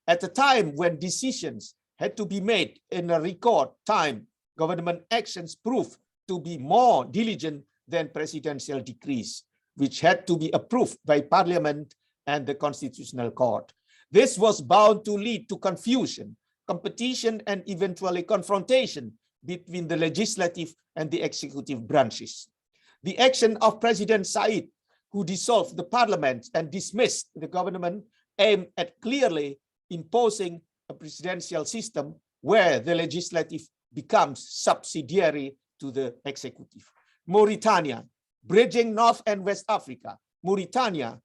At a time when decisions had to be made in a record time, government actions proved to be more diligent than presidential decrees, which had to be approved by Parliament and the Constitutional Court. This was bound to lead to confusion, competition, and eventually confrontation between the legislative and the executive branches. The action of President Saied, who dissolved the parliament and dismissed the government, aimed at clearly imposing a presidential system where the legislative becomes subsidiary to the executive. Mauritania, bridging North and West Africa. Mauritania,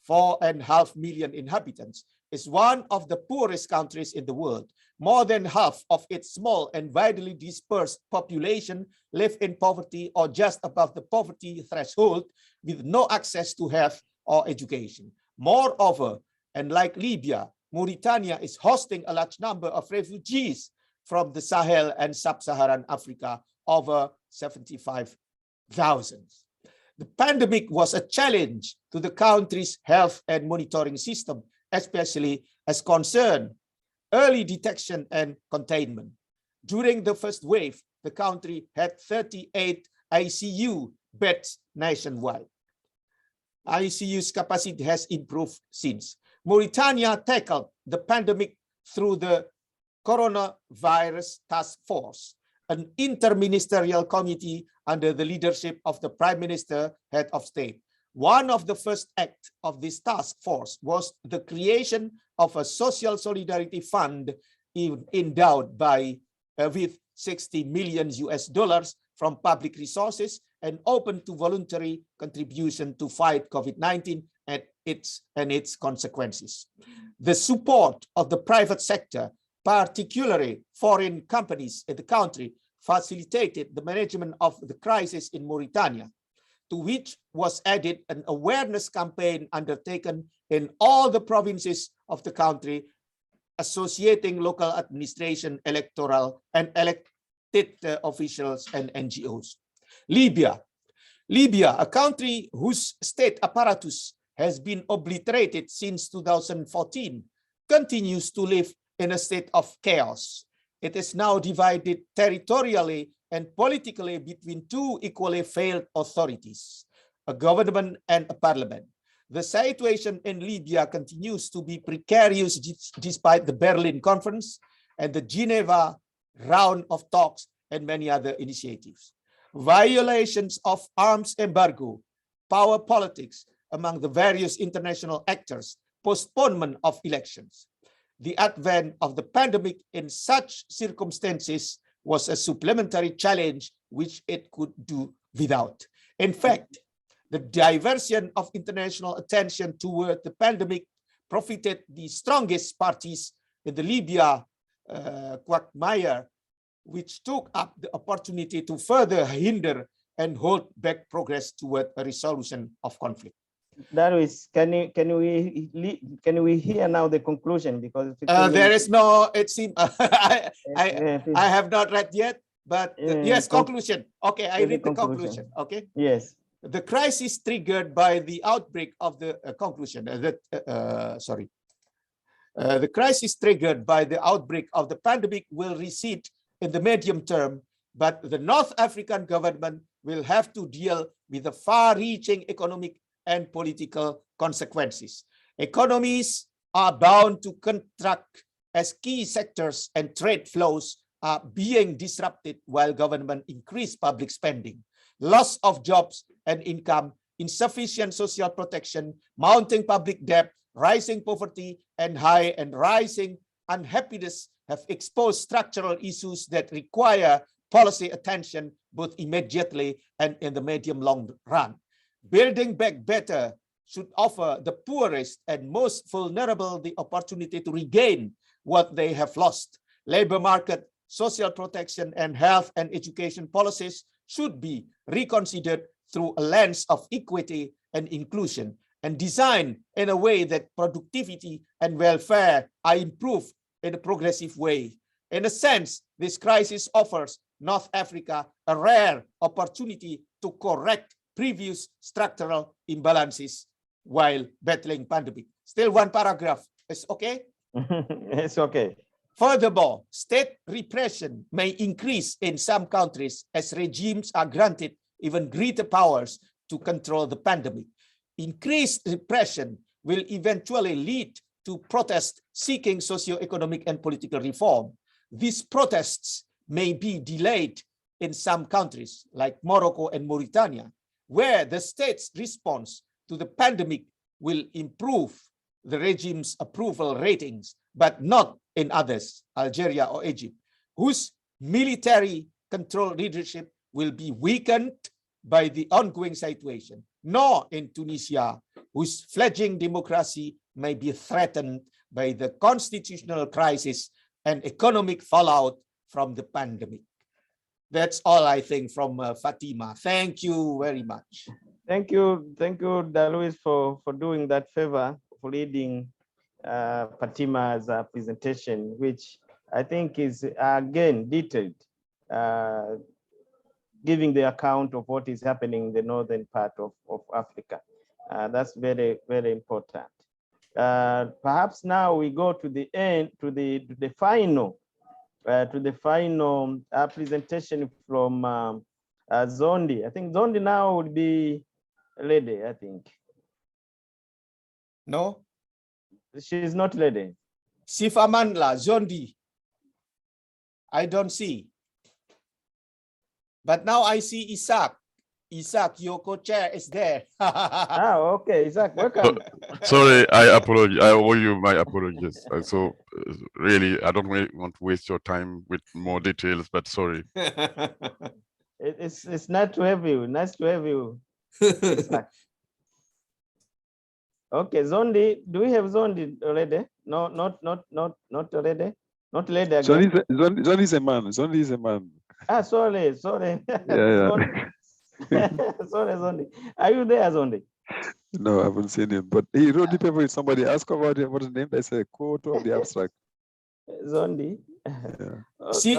4.5 million inhabitants, is one of the poorest countries in the world. More than half of its small and widely dispersed population live in poverty or just above the poverty threshold with no access to health or education. Moreover, and like Libya, Mauritania is hosting a large number of refugees from the Sahel and Sub-Saharan Africa, over 75,000. The pandemic was a challenge to the country's health and monitoring system, especially as concerned early detection and containment. During the first wave, the country had 38 ICU beds nationwide. ICU's capacity has improved since. Mauritania tackled the pandemic through the Coronavirus Task Force, an interministerial committee under the leadership of the Prime Minister, head of state. One of the first acts of this task force was the creation of a social solidarity fund endowed with $60 million from public resources and open to voluntary contribution to fight COVID-19 and its consequences. The support of the private sector, particularly foreign companies in the country, facilitated the management of the crisis in Mauritania, to which was added an awareness campaign undertaken in all the provinces of the country, associating local administration, electoral, and elected officials and NGOs. Libya, a country whose state apparatus has been obliterated since 2014, continues to live in a state of chaos. It is now divided territorially and politically between two equally failed authorities, a government and a parliament. The situation in Libya continues to be precarious despite the Berlin Conference and the Geneva round of talks and many other initiatives. Violations of arms embargo, power politics among the various international actors, postponement of elections. The advent of the pandemic in such circumstances was a supplementary challenge which it could do without. In fact, the diversion of international attention toward the pandemic profited the strongest parties in the Libya quagmire, which took up the opportunity to further hinder and hold back progress toward a resolution of conflict. That is, can we hear now the conclusion? Because there is no, it seems I have not read yet, but yes, conclusion. Okay, I read the conclusion. Okay. Yes. The crisis triggered by the outbreak of the the crisis triggered by the outbreak of the pandemic will recede in the medium term, but the North African government will have to deal with the far-reaching economic and political consequences. Economies are bound to contract as key sectors and trade flows are being disrupted while government increase public spending. Loss of jobs and income, insufficient social protection, mounting public debt, rising poverty, and high and rising unhappiness have exposed structural issues that require policy attention both immediately and in the medium-long run. Building back better should offer the poorest and most vulnerable the opportunity to regain what they have lost. Labor market, social protection, and health and education policies should be reconsidered through a lens of equity and inclusion, and designed in a way that productivity and welfare are improved in a progressive way. In a sense, this crisis offers North Africa a rare opportunity to correct previous structural imbalances while battling pandemic. Still one paragraph. It's okay? It's okay. Furthermore, state repression may increase in some countries as regimes are granted even greater powers to control the pandemic. Increased repression will eventually lead to protests seeking socio-economic and political reform. These protests may be delayed in some countries like Morocco and Mauritania, where the state's response to the pandemic will improve the regime's approval ratings, but not in others, Algeria or Egypt, whose military control leadership will be weakened by the ongoing situation, nor in Tunisia, whose fledgling democracy may be threatened by the constitutional crisis and economic fallout from the pandemic. That's all I think from Fatima. Thank you very much. Thank you, Ndaluka, for doing that favor, for leading Fatima's presentation, which I think is again detailed, giving the account of what is happening in the northern part of Africa. That's very, very important. Perhaps now we go to the end, to the final presentation from Zondi. I think Zondi now would be lady, I think. No? She's not lady. Sifamanla, Zondi. I don't see. But now I see Isaac. Isaac, your co-chair is there. Okay, Isaac, welcome. Sorry, I apologize. I owe you my apologies. So really, I don't really want to waste your time with more details, but sorry. It's nice to have you. Nice to have you. Okay, Zondi, do we have Zondi already? No, not already. Not lady again. Zondi is a man. Zondi is a man. Sorry. Yeah. Sorry, Zondi. Are you there, Zondi? No, I haven't seen him. But he wrote the paper. Somebody asked about him. What's the name? I said quote of the abstract. Zondi. Yeah. Okay,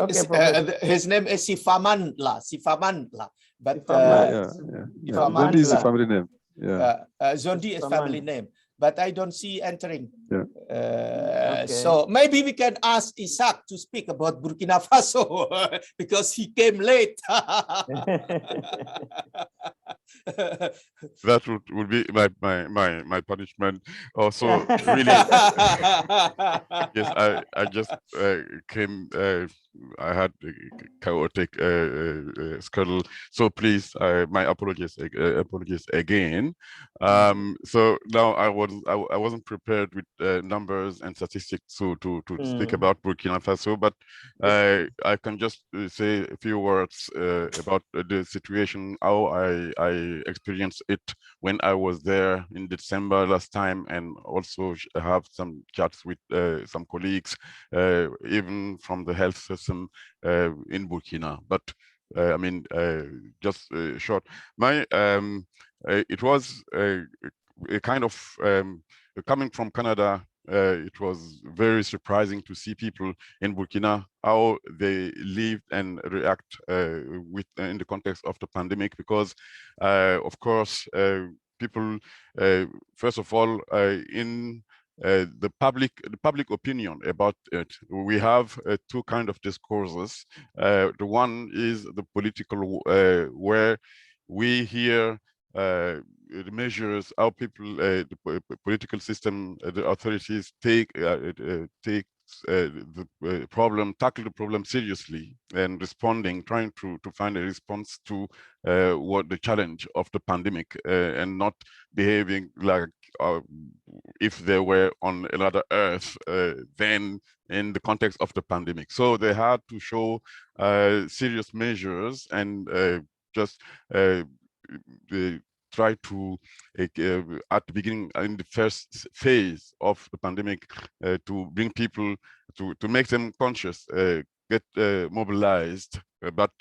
his name is Sifamanla. But Zondi is a family name. Yeah. Zondi is family name, but I don't see entering. Yeah. Okay. So maybe we can ask Isaac to speak about Burkina Faso because he came late. That would be my punishment. Also, really, yes, I just came. I had a chaotic schedule, so please, my apologies again. So now I want I wasn't prepared with numbers and statistics to speak about Burkina Faso, but I can just say a few words about the situation, how I experienced it when I was there in December last time, and also have some chats with some colleagues, even from the health system in Burkina. But I mean, just short. It was a kind of coming from Canada. It was very surprising to see people in Burkina, how they lived and react in the context of the pandemic, because of course people first of all in the public opinion about it, we have two kind of discourses. The one is the political, where we hear the measures, how people, the political system, the authorities tackle the problem seriously and responding, trying to find a response to what the challenge of the pandemic, and not behaving like if they were on another earth then in the context of the pandemic. So they had to show serious measures and just try to, at the beginning, in the first phase of the pandemic, to bring people, to make them conscious, get mobilized. But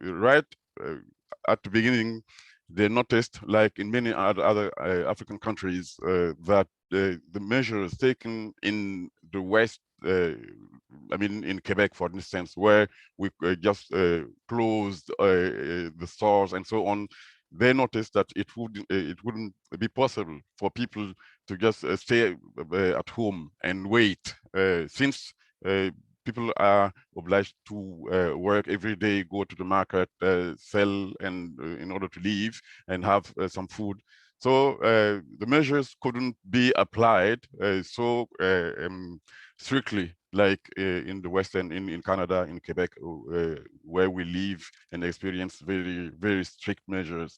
right at the beginning, they noticed, like in many other African countries, that the measures taken in the West, I mean, in Quebec, for instance, where we just closed the stores and so on, they noticed that it wouldn't be possible for people to just stay at home and wait, since people are obliged to work every day, go to the market, sell, and in order to live and have some food. So the measures couldn't be applied so strictly like in the West and in Canada, in Quebec, where we live and experience very, very strict measures.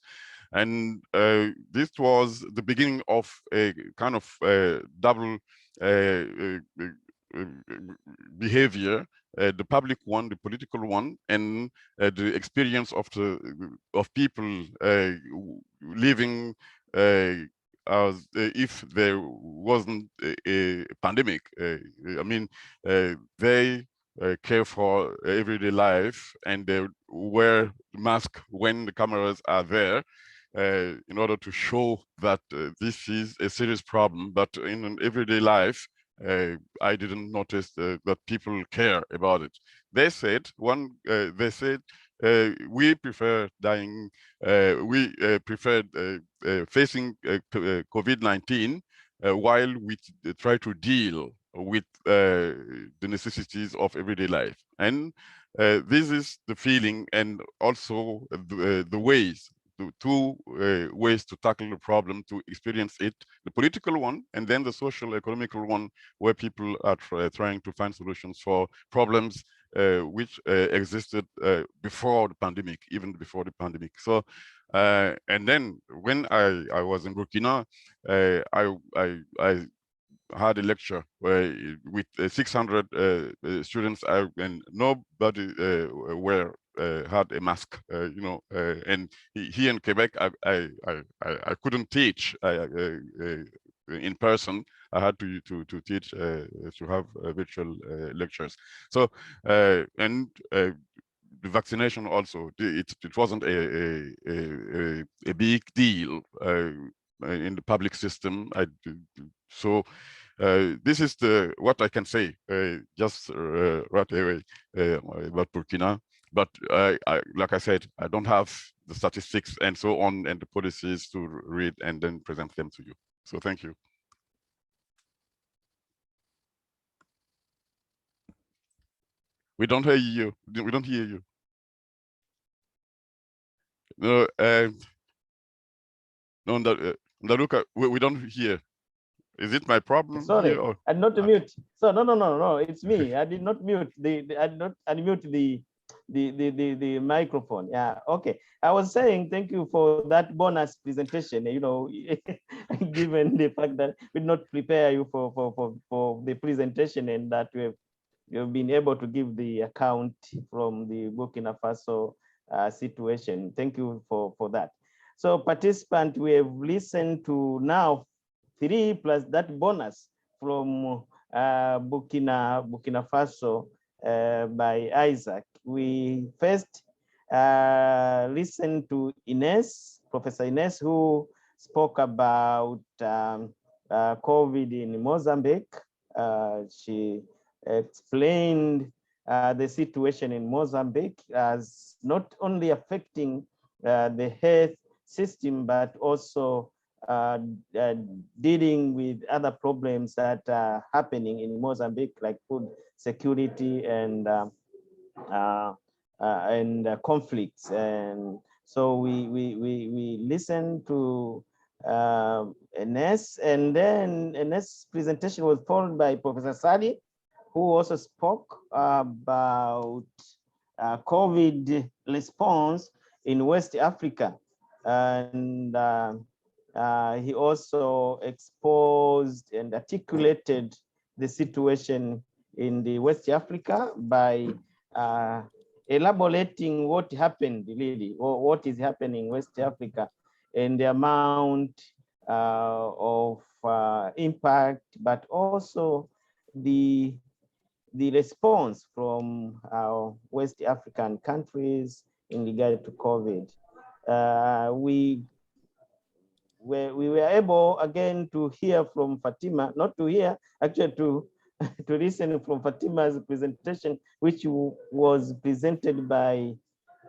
And this was the beginning of a kind of double behavior, the public one, the political one, and the experience of people living as if there wasn't a pandemic. I mean, they care for everyday life, and they wear mask when the cameras are there, in order to show that this is a serious problem. But in an everyday life, I didn't notice that people care about it. They said, we prefer dying, we preferred facing COVID-19 while we try to deal with the necessities of everyday life. And this is the feeling, and also the ways, two ways to tackle the problem, to experience it: the political one, and then the social economical one, where people are trying to find solutions for problems which existed before the pandemic, even before the pandemic. So, and then when I was in Burkina, I had a lecture with 600 students, and nobody had a mask, you know. And here in Quebec, I couldn't teach in person. I had to teach, to have virtual lectures. So and the vaccination also, it wasn't a big deal in the public system. So this is what I can say just right away about Burkina. But like I said, I don't have the statistics and so on and the policies to read and then present them to you. So thank you. We don't hear you. We don't hear you. No, no, Ndaluka, we don't hear. Is it my problem? Sorry, I'm not mute. So no, it's me. I did not mute I did not unmute the the microphone. Yeah, okay. I was saying thank you for that bonus presentation. You know, given the fact that we did not prepare you for the presentation, and that you've been able to give the account from the Burkina Faso situation. Thank you for that. So participant, we have listened to now 3 plus that bonus from Burkina Faso by Isaac. We first listened to Ines, Professor Ines, who spoke about COVID in Mozambique. She explained the situation in Mozambique as not only affecting the health system, but also dealing with other problems that are happening in Mozambique, like food security and conflicts. And so we listened to Ines, and then Ines' presentation was followed by Professor Sadi, who also spoke about COVID response in West Africa. And he also exposed and articulated the situation in the West Africa by elaborating what happened really, or what is happening in West Africa, and the amount of impact, but also the response from West African countries in regard to COVID. We were able again to hear from Fatima, not to hear, actually to listen from Fatima's presentation, which was presented by,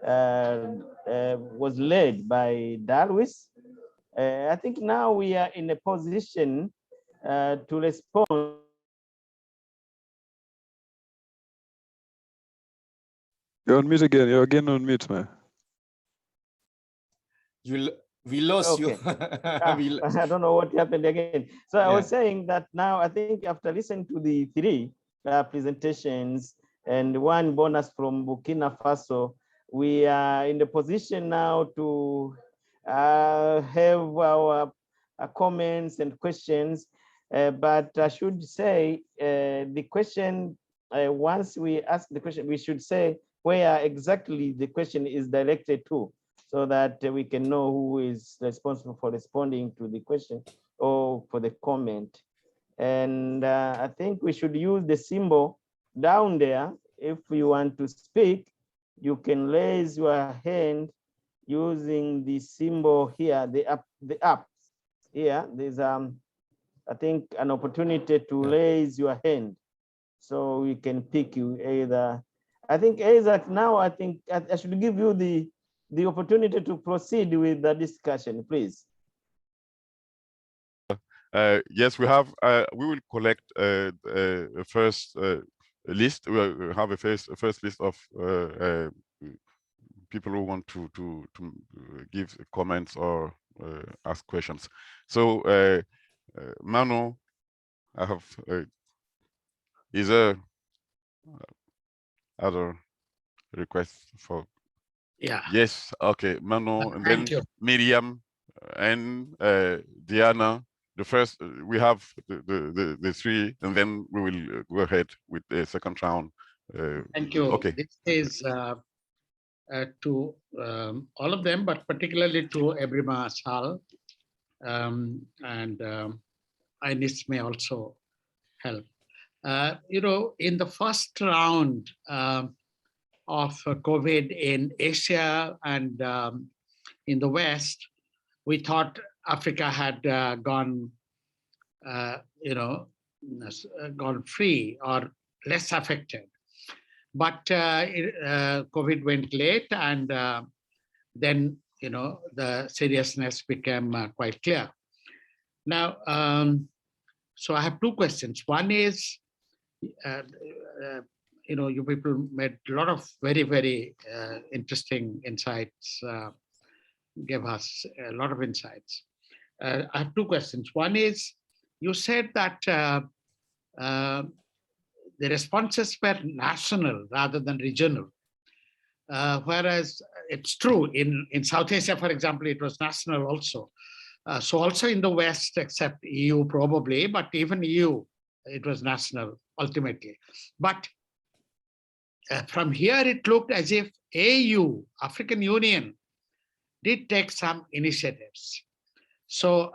was led by Darwis. I think now we are in a position to respond. You're on mute again. You're again on mute, man. We lost you. I don't know what happened again. So I was saying that now I think after listening to the 3 presentations and 1 bonus from Burkina Faso, we are in the position now to have our comments and questions. But I should say the question, once we ask the question, we should say where exactly the question is directed to, so that we can know who is responsible for responding to the question or for the comment. And I think we should use the symbol down there. If you want to speak, you can raise your hand using the symbol here, the up here. There's I think an opportunity to raise your hand, so we can pick you either. I think Isaac, now I think I should give you the opportunity to proceed with the discussion, please. Yes, we have. We will collect a first list. We will have a first list of people who want to give comments or ask questions. So, Manu, I have. Is there other requests for? Yeah. Yes. Okay, Manu, and Thank then you. Miriam and Diana. The first, we have the 3, and then we will go ahead with the second round. Thank you. Okay. This is to all of them, but particularly to Ebrima Sal, and Ines may also help. You know, in the first round of COVID in Asia and in the West, we thought Africa had gone, you know, gone free or less affected. But COVID went late, and then, you know, the seriousness became quite clear. Now, so I have 2 questions. One is, you know, you people made a lot of very, very interesting insights, gave us a lot of insights. I have 2 questions. One is, you said that the responses were national rather than regional. whereas it's true in South Asia, for example, it was national also. So also in the West, except EU probably, but even EU, it was national ultimately. But from here, it looked as if AU, African Union, did take some initiatives. So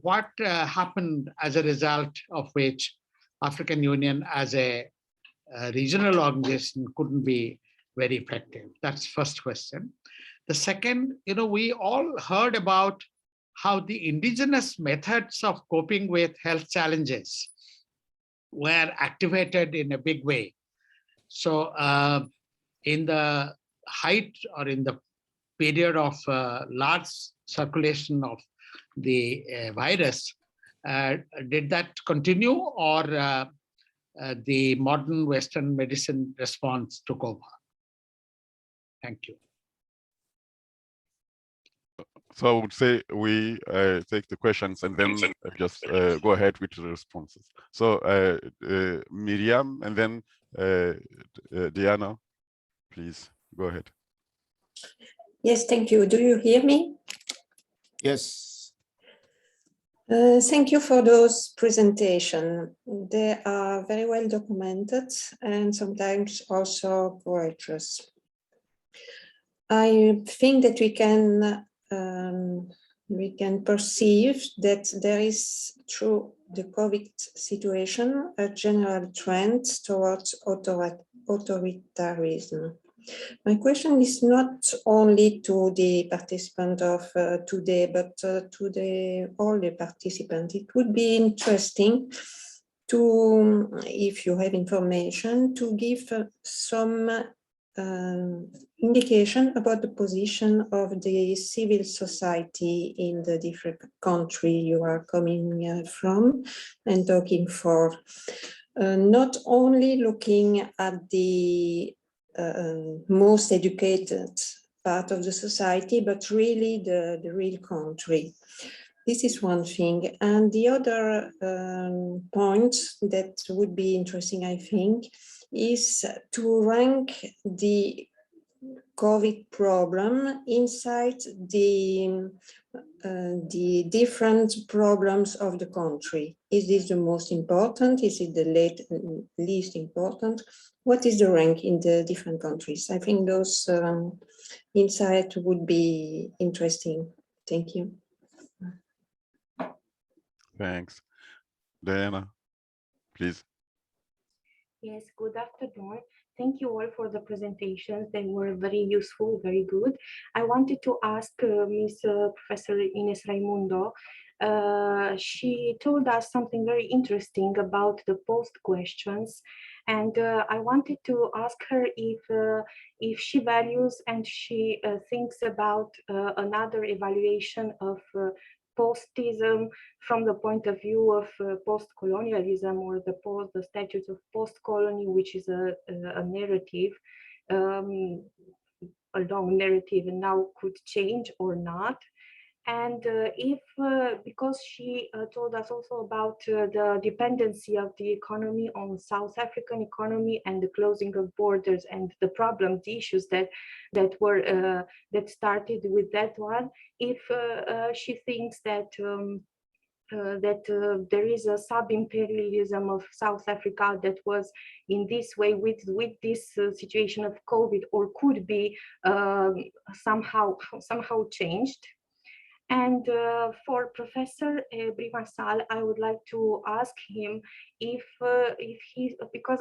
what happened as a result of which African Union as a regional organization couldn't be very effective? That's first question. The second, we all heard about how the indigenous methods of coping with health challenges were activated in a big way. So in the height or in the period of large circulation of the virus, did that continue, or the modern Western medicine response took over? Thank you. So I would say we take the questions and then just go ahead with the responses. So Miriam and then Diana, please go ahead. Yes, thank you. Do you hear me? Yes. Thank you for those presentations. They are very well documented and sometimes also courageous. I think that we can perceive that there is, through the COVID situation, a general trend towards authoritarianism. My question is not only to the participant of today, but to all the participants. It would be interesting to, if you have information, to give some indication about the position of the civil society in the different country you are coming from and talking for. Not only looking at the most educated part of the society, but really the real country. This is one thing. And the other point that would be interesting, I think, is to rank the COVID problem inside the different problems of the country. Is this the most important? Is it the least important? What is the rank in the different countries? I think those insights would be interesting. Thank you. Thanks. Diana, please. Yes, good afternoon. Thank you all for the presentations. They were very useful, very good. I wanted to ask Ms. Professor Ines Raimundo. She told us something very interesting about the post questions. And I wanted to ask her if she values and she thinks about another evaluation of postism from the point of view of post-colonialism, or the statutes of post-colony, which is a narrative, a long narrative, and now could change or not. And because she told us also about the dependency of the economy on South African economy and the closing of borders and the problems, the issues that started with that one, if she thinks that there is a sub-imperialism of South Africa that was in this way with this situation of COVID, or could be somehow changed. And for Professor Brimarsal, I would like to ask him if he, because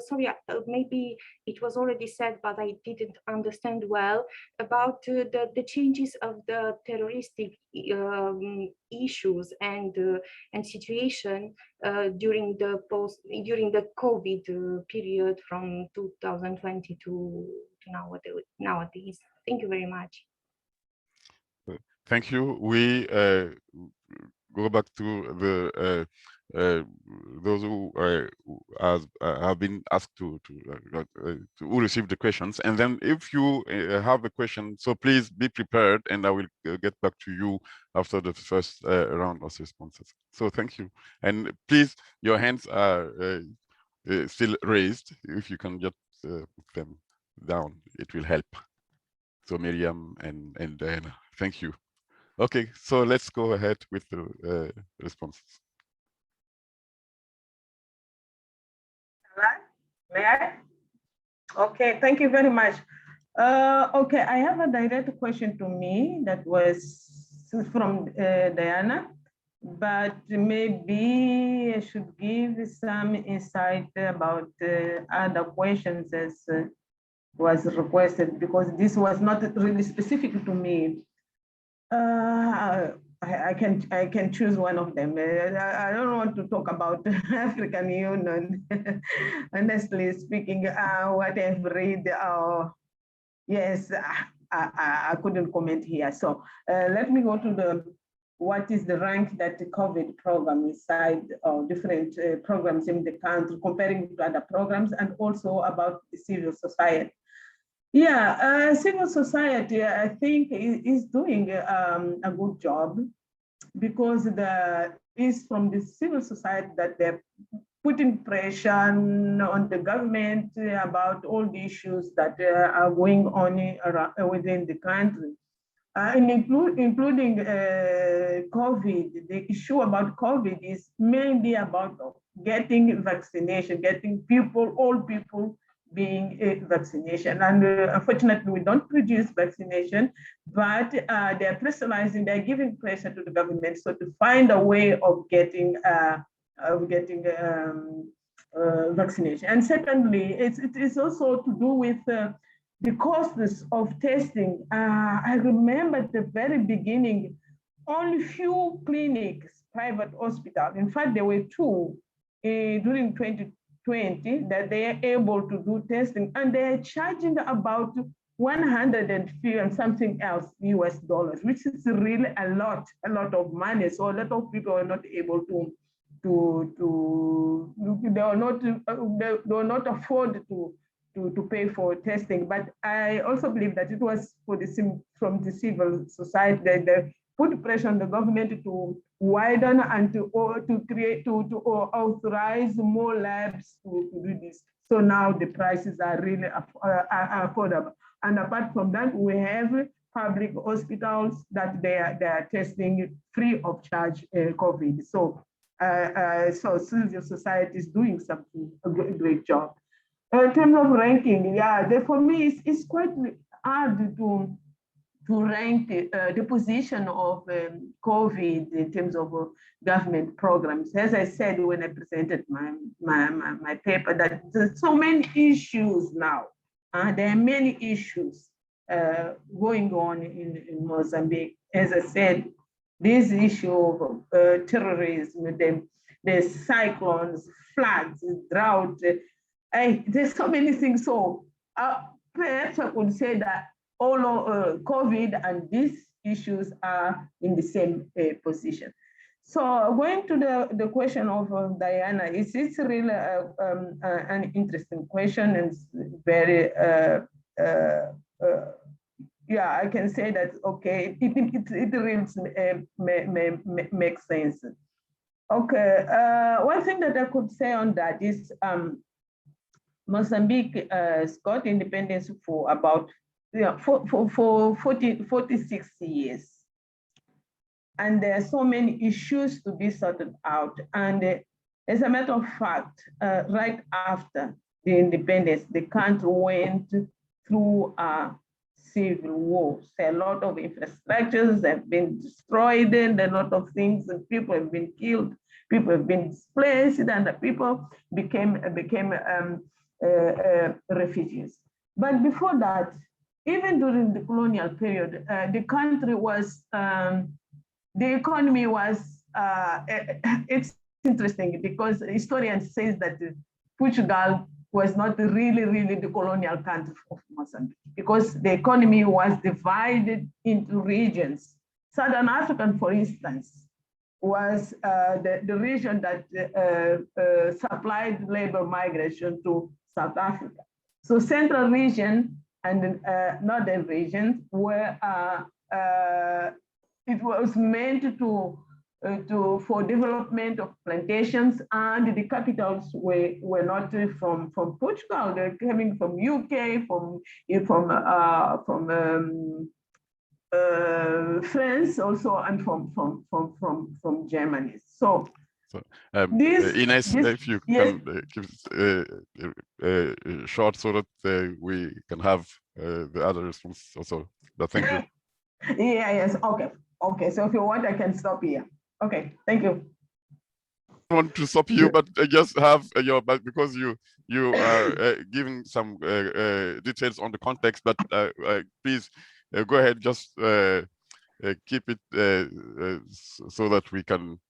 sorry, maybe it was already said, but I didn't understand well about the changes of the terroristic issues and situation during the COVID period from 2020 to nowadays. Thank you very much. Thank you. We go back to the those who have been asked to who received the questions, and then if you have a question, so please be prepared, and I will get back to you after the first round of responses. So thank you, and please, your hands are still raised. If you can just put them down, it will help. So Miriam and Diana, thank you. Okay, so let's go ahead with the responses. May I? Okay, thank you very much. Okay, I have a direct question to me that was from Diana, but maybe I should give some insight about other questions as was requested, because this was not really specific to me. I can choose one of them. I don't want to talk about African Union, honestly speaking. What I've read, yes, I couldn't comment here. So let me go to what is the rank that the COVID program inside different programs in the country, comparing to other programs, and also about the civil society. Yeah, civil society, I think, is doing a good job, because it's from the civil society that they're putting pressure on the government about all the issues that are going on within the country. And including COVID, the issue about COVID is mainly about getting vaccination, getting people, all people, being a vaccination. And unfortunately, we don't produce vaccination, but they're pressurizing, they're giving pressure to the government, so to find a way of getting vaccination. And secondly, it is also to do with the costs of testing. I remember at the very beginning, only few clinics, private hospitals, in fact, there were two during 2020, that they are able to do testing, and they are charging about 150 and something else US dollars, which is really a lot of money. So a lot of people are not able they will not afford to pay for testing. But I also believe that it was from the civil society that they put pressure on the government to widen and to authorize more labs to do this. So now the prices are really affordable. And apart from that, we have public hospitals that they are testing free of charge COVID. So civil society is doing a great job. In terms of ranking, yeah, for me, it's quite hard to rank the position of COVID in terms of government programs. As I said when I presented my paper, that there's so many issues now. There are many issues going on in Mozambique. As I said, this issue of terrorism, the cyclones, floods, drought, there's so many things. So perhaps I could say that all of COVID and these issues are in the same position. So going to the question of Diana, it's really an interesting question, and very, yeah, I can say that, okay, it really makes sense. Okay, one thing that I could say on that is Mozambique got independence for about for 46 years. And there are so many issues to be sorted out. And as a matter of fact, right after the independence, the country went through a civil war. So a lot of infrastructures have been destroyed, and a lot of things, and people have been killed, people have been displaced, and the people became refugees. But before that, even during the colonial period, the country was, the economy was, it's interesting because historians say that Portugal was not really the colonial country of Mozambique, because the economy was divided into regions. Southern Africa, for instance, was the region that supplied labor migration to South Africa. So Central region and Northern region were, it was meant to for development of plantations, and the capitals were not from Portugal. They're coming from UK, from France also, and from Germany. So Ines, if you yes. can give short so that we can have the other response also. But thank you. Yeah, yes, okay. So if you want, I can stop here. Okay, thank you. I want to stop you, but I just have but because you are giving some details on the context, but please go ahead, just keep it so that we can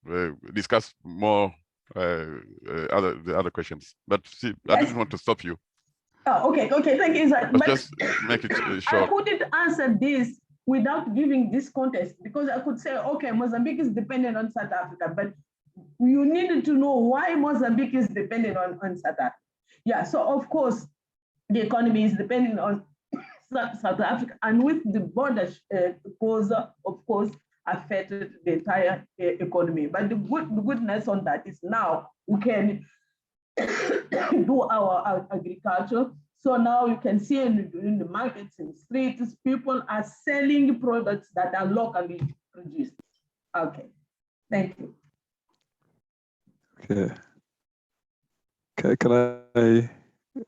discuss more the other questions. But see, yes. I didn't want to stop you. Oh, okay, thank you. But just make it short. I couldn't answer this without giving this context, because I could say, okay, Mozambique is dependent on South Africa, but you needed to know why Mozambique is dependent on South Africa. Yeah, so of course, the economy is dependent on South Africa, and with the border closure, of course, affected the entire economy. But the goodness on that is now we can do our agriculture. So now you can see in the markets and streets, people are selling products that are locally produced. Okay, thank you. Okay. Can I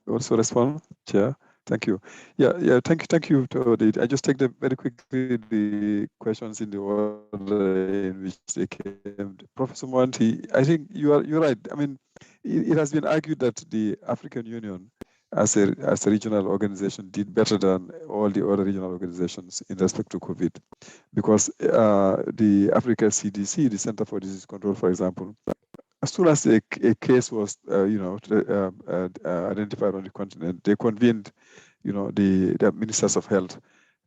also respond, Chair? Thank you. Yeah. Thank you to the. I just take very quickly the questions in the order in which they came. Professor Monti, I think you're right. I mean, it has been argued that the African Union, as a regional organization, did better than all the other regional organizations in respect to COVID, because the Africa CDC, the Center for Disease Control, for example, as soon as a case was identified on the continent, they convened the ministers of health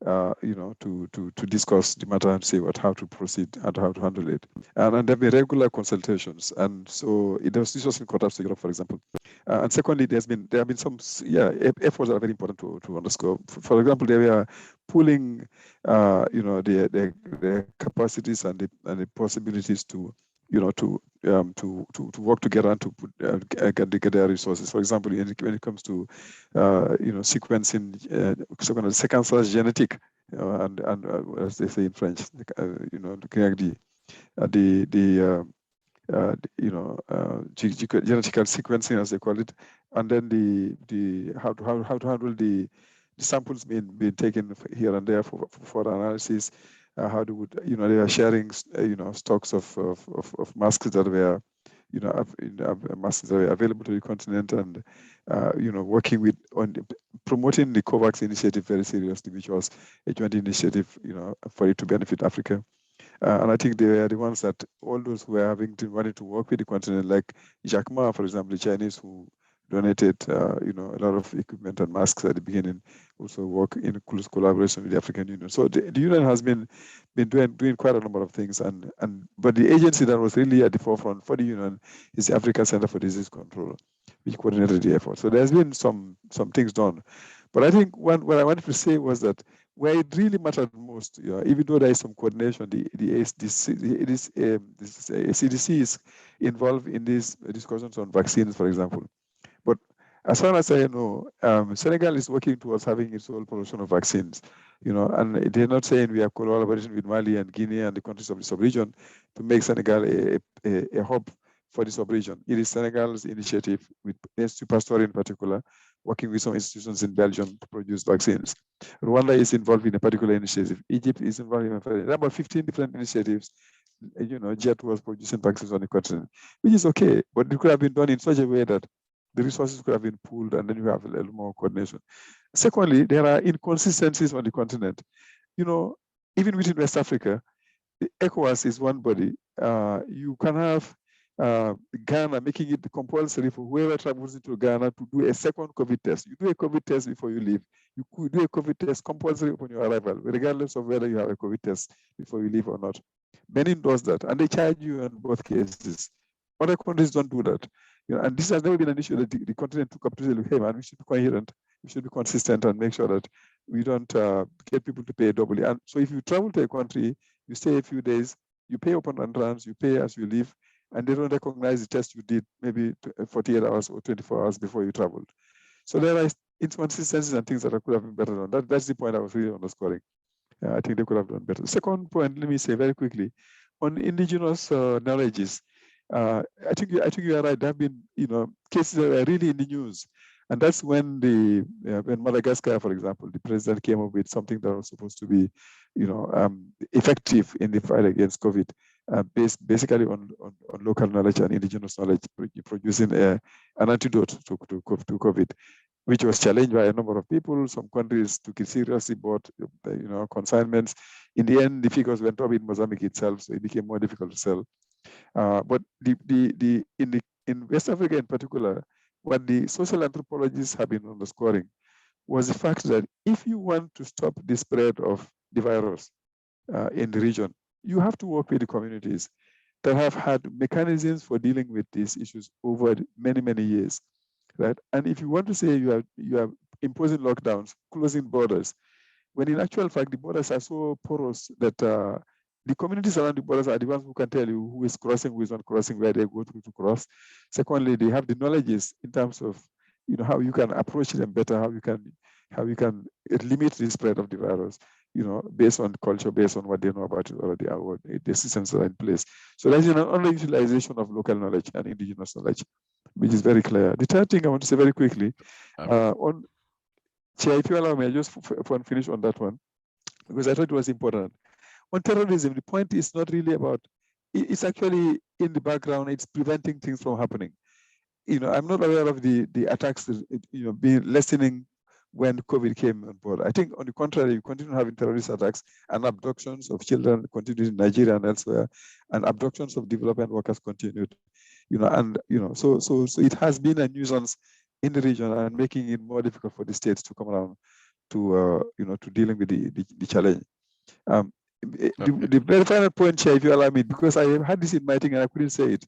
to discuss the matter and say how to proceed and how to handle it. And there have been regular consultations. And so this was in Contemporaine, for example. And secondly, there have been some efforts that are very important to underscore. For example, they were pooling the capacities and the possibilities to work together and to get their resources. For example, when it comes to sequencing, sequence genetic, and as they say in French, looking at genetical sequencing, as they call it, and then how to handle the samples being taken here and there for analysis. How they are sharing stocks of masks that were masks that were available to the continent, and working on promoting the COVAX initiative very seriously, which was a joint initiative for it to benefit Africa. And I think they were the ones that all those who were wanting to work with the continent, like Jack Ma, for example, the Chinese who donated a lot of equipment and masks at the beginning, also work in close collaboration with the African Union. So the Union has been doing quite a number of things, but the agency that was really at the forefront for the Union is the African Center for Disease Control, which coordinated the effort. So there's been some things done. But I think what I wanted to say was that where it really mattered most, even though there is some coordination, the CDC is involved in these discussions on vaccines, for example. But as far as I know, Senegal is working towards having its own production of vaccines, and they're not saying we are collaborating with Mali and Guinea and the countries of the sub-region to make Senegal a hub for the sub-region. It is Senegal's initiative, with Institut Pasteur in particular, working with some institutions in Belgium to produce vaccines. Rwanda is involved in a particular initiative. Egypt is involved in about 15 different initiatives. JET was producing vaccines on the continent, which is okay, but it could have been done in such a way that the resources could have been pooled, and then you have a little more coordination. Secondly, there are inconsistencies on the continent. Even within West Africa, the ECOWAS is one body. You can have Ghana making it compulsory for whoever travels into Ghana to do a second COVID test. You do a COVID test before you leave. You could do a COVID test compulsory upon your arrival, regardless of whether you have a COVID test before you leave or not. Benin does that, and they charge you in both cases. Other countries don't do that. And this has never been an issue that the continent took up to say, hey man, we should be coherent, we should be consistent, and make sure that we don't get people to pay doubly. And so if you travel to a country, you stay a few days, You pay upon entrance, you pay as you leave, and they don't recognize the test you did maybe 48 hours or 24 hours before you traveled. So there are inconsistencies and things that could have been better done. That's the point I was really underscoring. I think they could have done better. Second point, let me say very quickly, on indigenous knowledges, I think you are right. There have been cases that are really in the news, and that's when when Madagascar, for example, the president came up with something that was supposed to be effective in the fight against COVID, based basically on local knowledge and indigenous knowledge, producing an antidote to COVID, which was challenged by a number of people. Some countries took it seriously, bought consignments. In the end, the figures went up in Mozambique itself, so it became more difficult to sell. But in West Africa in particular, what the social anthropologists have been underscoring was the fact that if you want to stop the spread of the virus in the region, you have to work with the communities that have had mechanisms for dealing with these issues over many, many years, right? And if you want to say you are imposing lockdowns, closing borders, when in actual fact the borders are so porous that the communities around the borders are the ones who can tell you who is crossing, who is not crossing, where they go through to cross. Secondly, they have the knowledges in terms of how you can approach them better, how you can limit the spread of the virus, based on culture, based on what they know about it already, or the systems are in place. So that's an underutilization of local knowledge and indigenous knowledge, which is very clear. The third thing I want to say very quickly, on Chair, if you allow me, I just finish on that one, because I thought it was important. On terrorism, the point is not really about, it's actually in the background, it's preventing things from happening. I'm not aware of the attacks, being lessening when COVID came on board. I think on the contrary, you continue having terrorist attacks and abductions of children continued in Nigeria and elsewhere, and abductions of development workers continued, so it has been a nuisance in the region and making it more difficult for the states to come around to, to dealing with the challenge. The very final point, Chair, if you allow me, because I had this in my thing and I couldn't say it.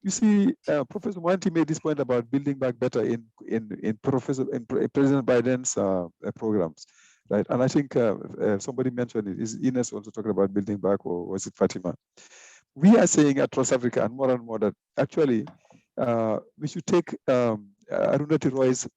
You see, Professor Mwanti made this point about building back better in President Biden's programs, right? And I think somebody mentioned it. Is Ines also talking about building back, or was it Fatima? We are saying across Africa and more that actually we should take Arundhati Roy's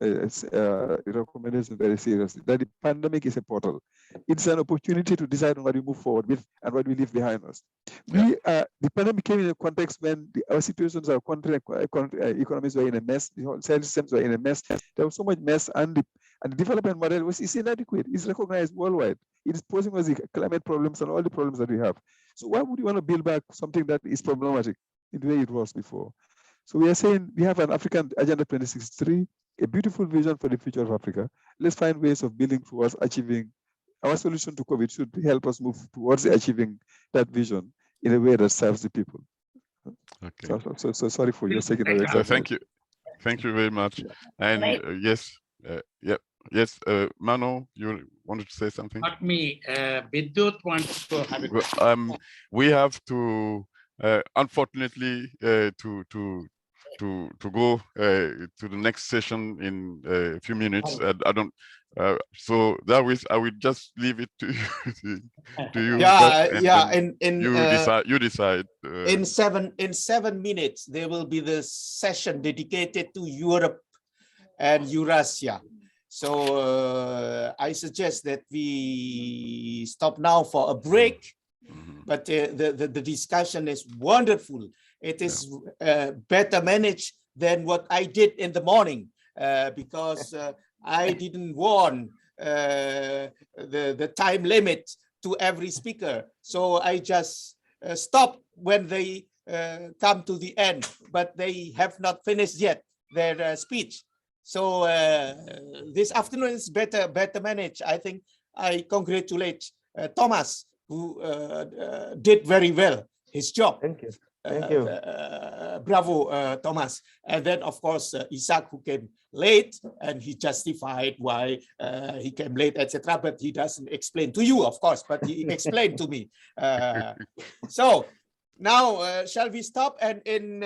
recommendation very seriously, that the pandemic is a portal. It's an opportunity to decide on what we move forward with and what we leave behind us. The pandemic came in a context when our situations, our country economies were in a mess, the whole health systems were in a mess. There was so much mess, and the development model is inadequate. It's recognized worldwide. It is posing us the climate problems and all the problems that we have. So why would you want to build back something that is problematic in the way it was before? So we are saying we have an African Agenda 2063, a beautiful vision for the future of Africa. Let's find ways of building towards achieving our solution to COVID should help us move towards achieving that vision in a way that serves the people. Okay. So sorry for just taking away. Thank you. Thank you very much. And yes, Mano, you wanted to say something? Not me. Bidut wants to have it. We have to, unfortunately, to go to the next session in a few minutes. I don't. So that was, I will just leave it to you. You decide. In 7 minutes, there will be the session dedicated to Europe and Eurasia. So I suggest that we stop now for a break. But the discussion is wonderful. It is better managed than what I did in the morning because I didn't warn the time limit to every speaker. So I just stopped when they come to the end, but they have not finished yet their speech. So this afternoon is better managed. I think I congratulate Thomas, who did very well his job. Thank you. Thank you. Bravo, Thomas. And then, of course, Isaac, who came late, and he justified why he came late, etc. But he doesn't explain to you, of course, but he explained to me. So now, shall we stop? And in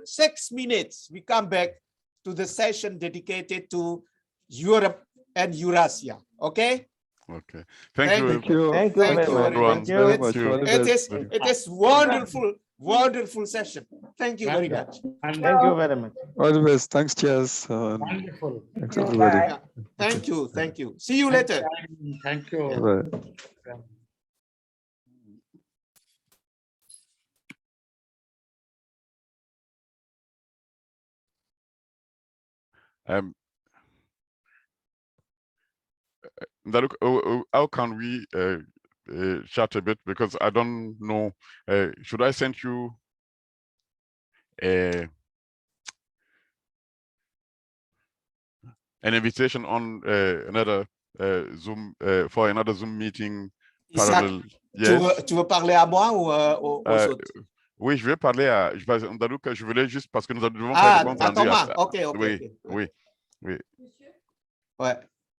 6 minutes, we come back to the session dedicated to Europe and Eurasia. Okay? Okay. Thank you. Thank you Thank very you much. everyone. Very much. Thank you. All the best. It is wonderful, wonderful session. Thank you very much. Thank you very much. All the best. Thanks, cheers. Wonderful. Thanks, you. everybody. Bye. Yeah. Thank you, thank you. See you later. Thank you. Bye. Ndaluka, how can we chat a bit? Because I don't know. Should I send you an invitation on another Zoom for another Zoom meeting Isaac, parallel? Yes. tu veux parler à moi ou aux autres? Oui, je vais parler à Ndaluka. Je voulais juste parce que nous devons faire Ah, le compte à rendu. Thomas. Ok. Oui, oui, oui. Ouais.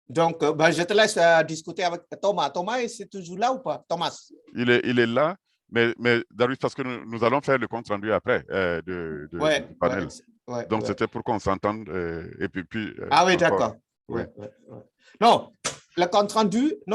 Donc, je te laisse discuter avec Thomas. Thomas, c'est toujours là ou pas, Thomas? Il est là, mais Darius, parce que nous allons faire le compte rendu après du panel. Donc, c'était pour qu'on s'entende et puis ah oui, encore. d'accord. Non, le compte rendu.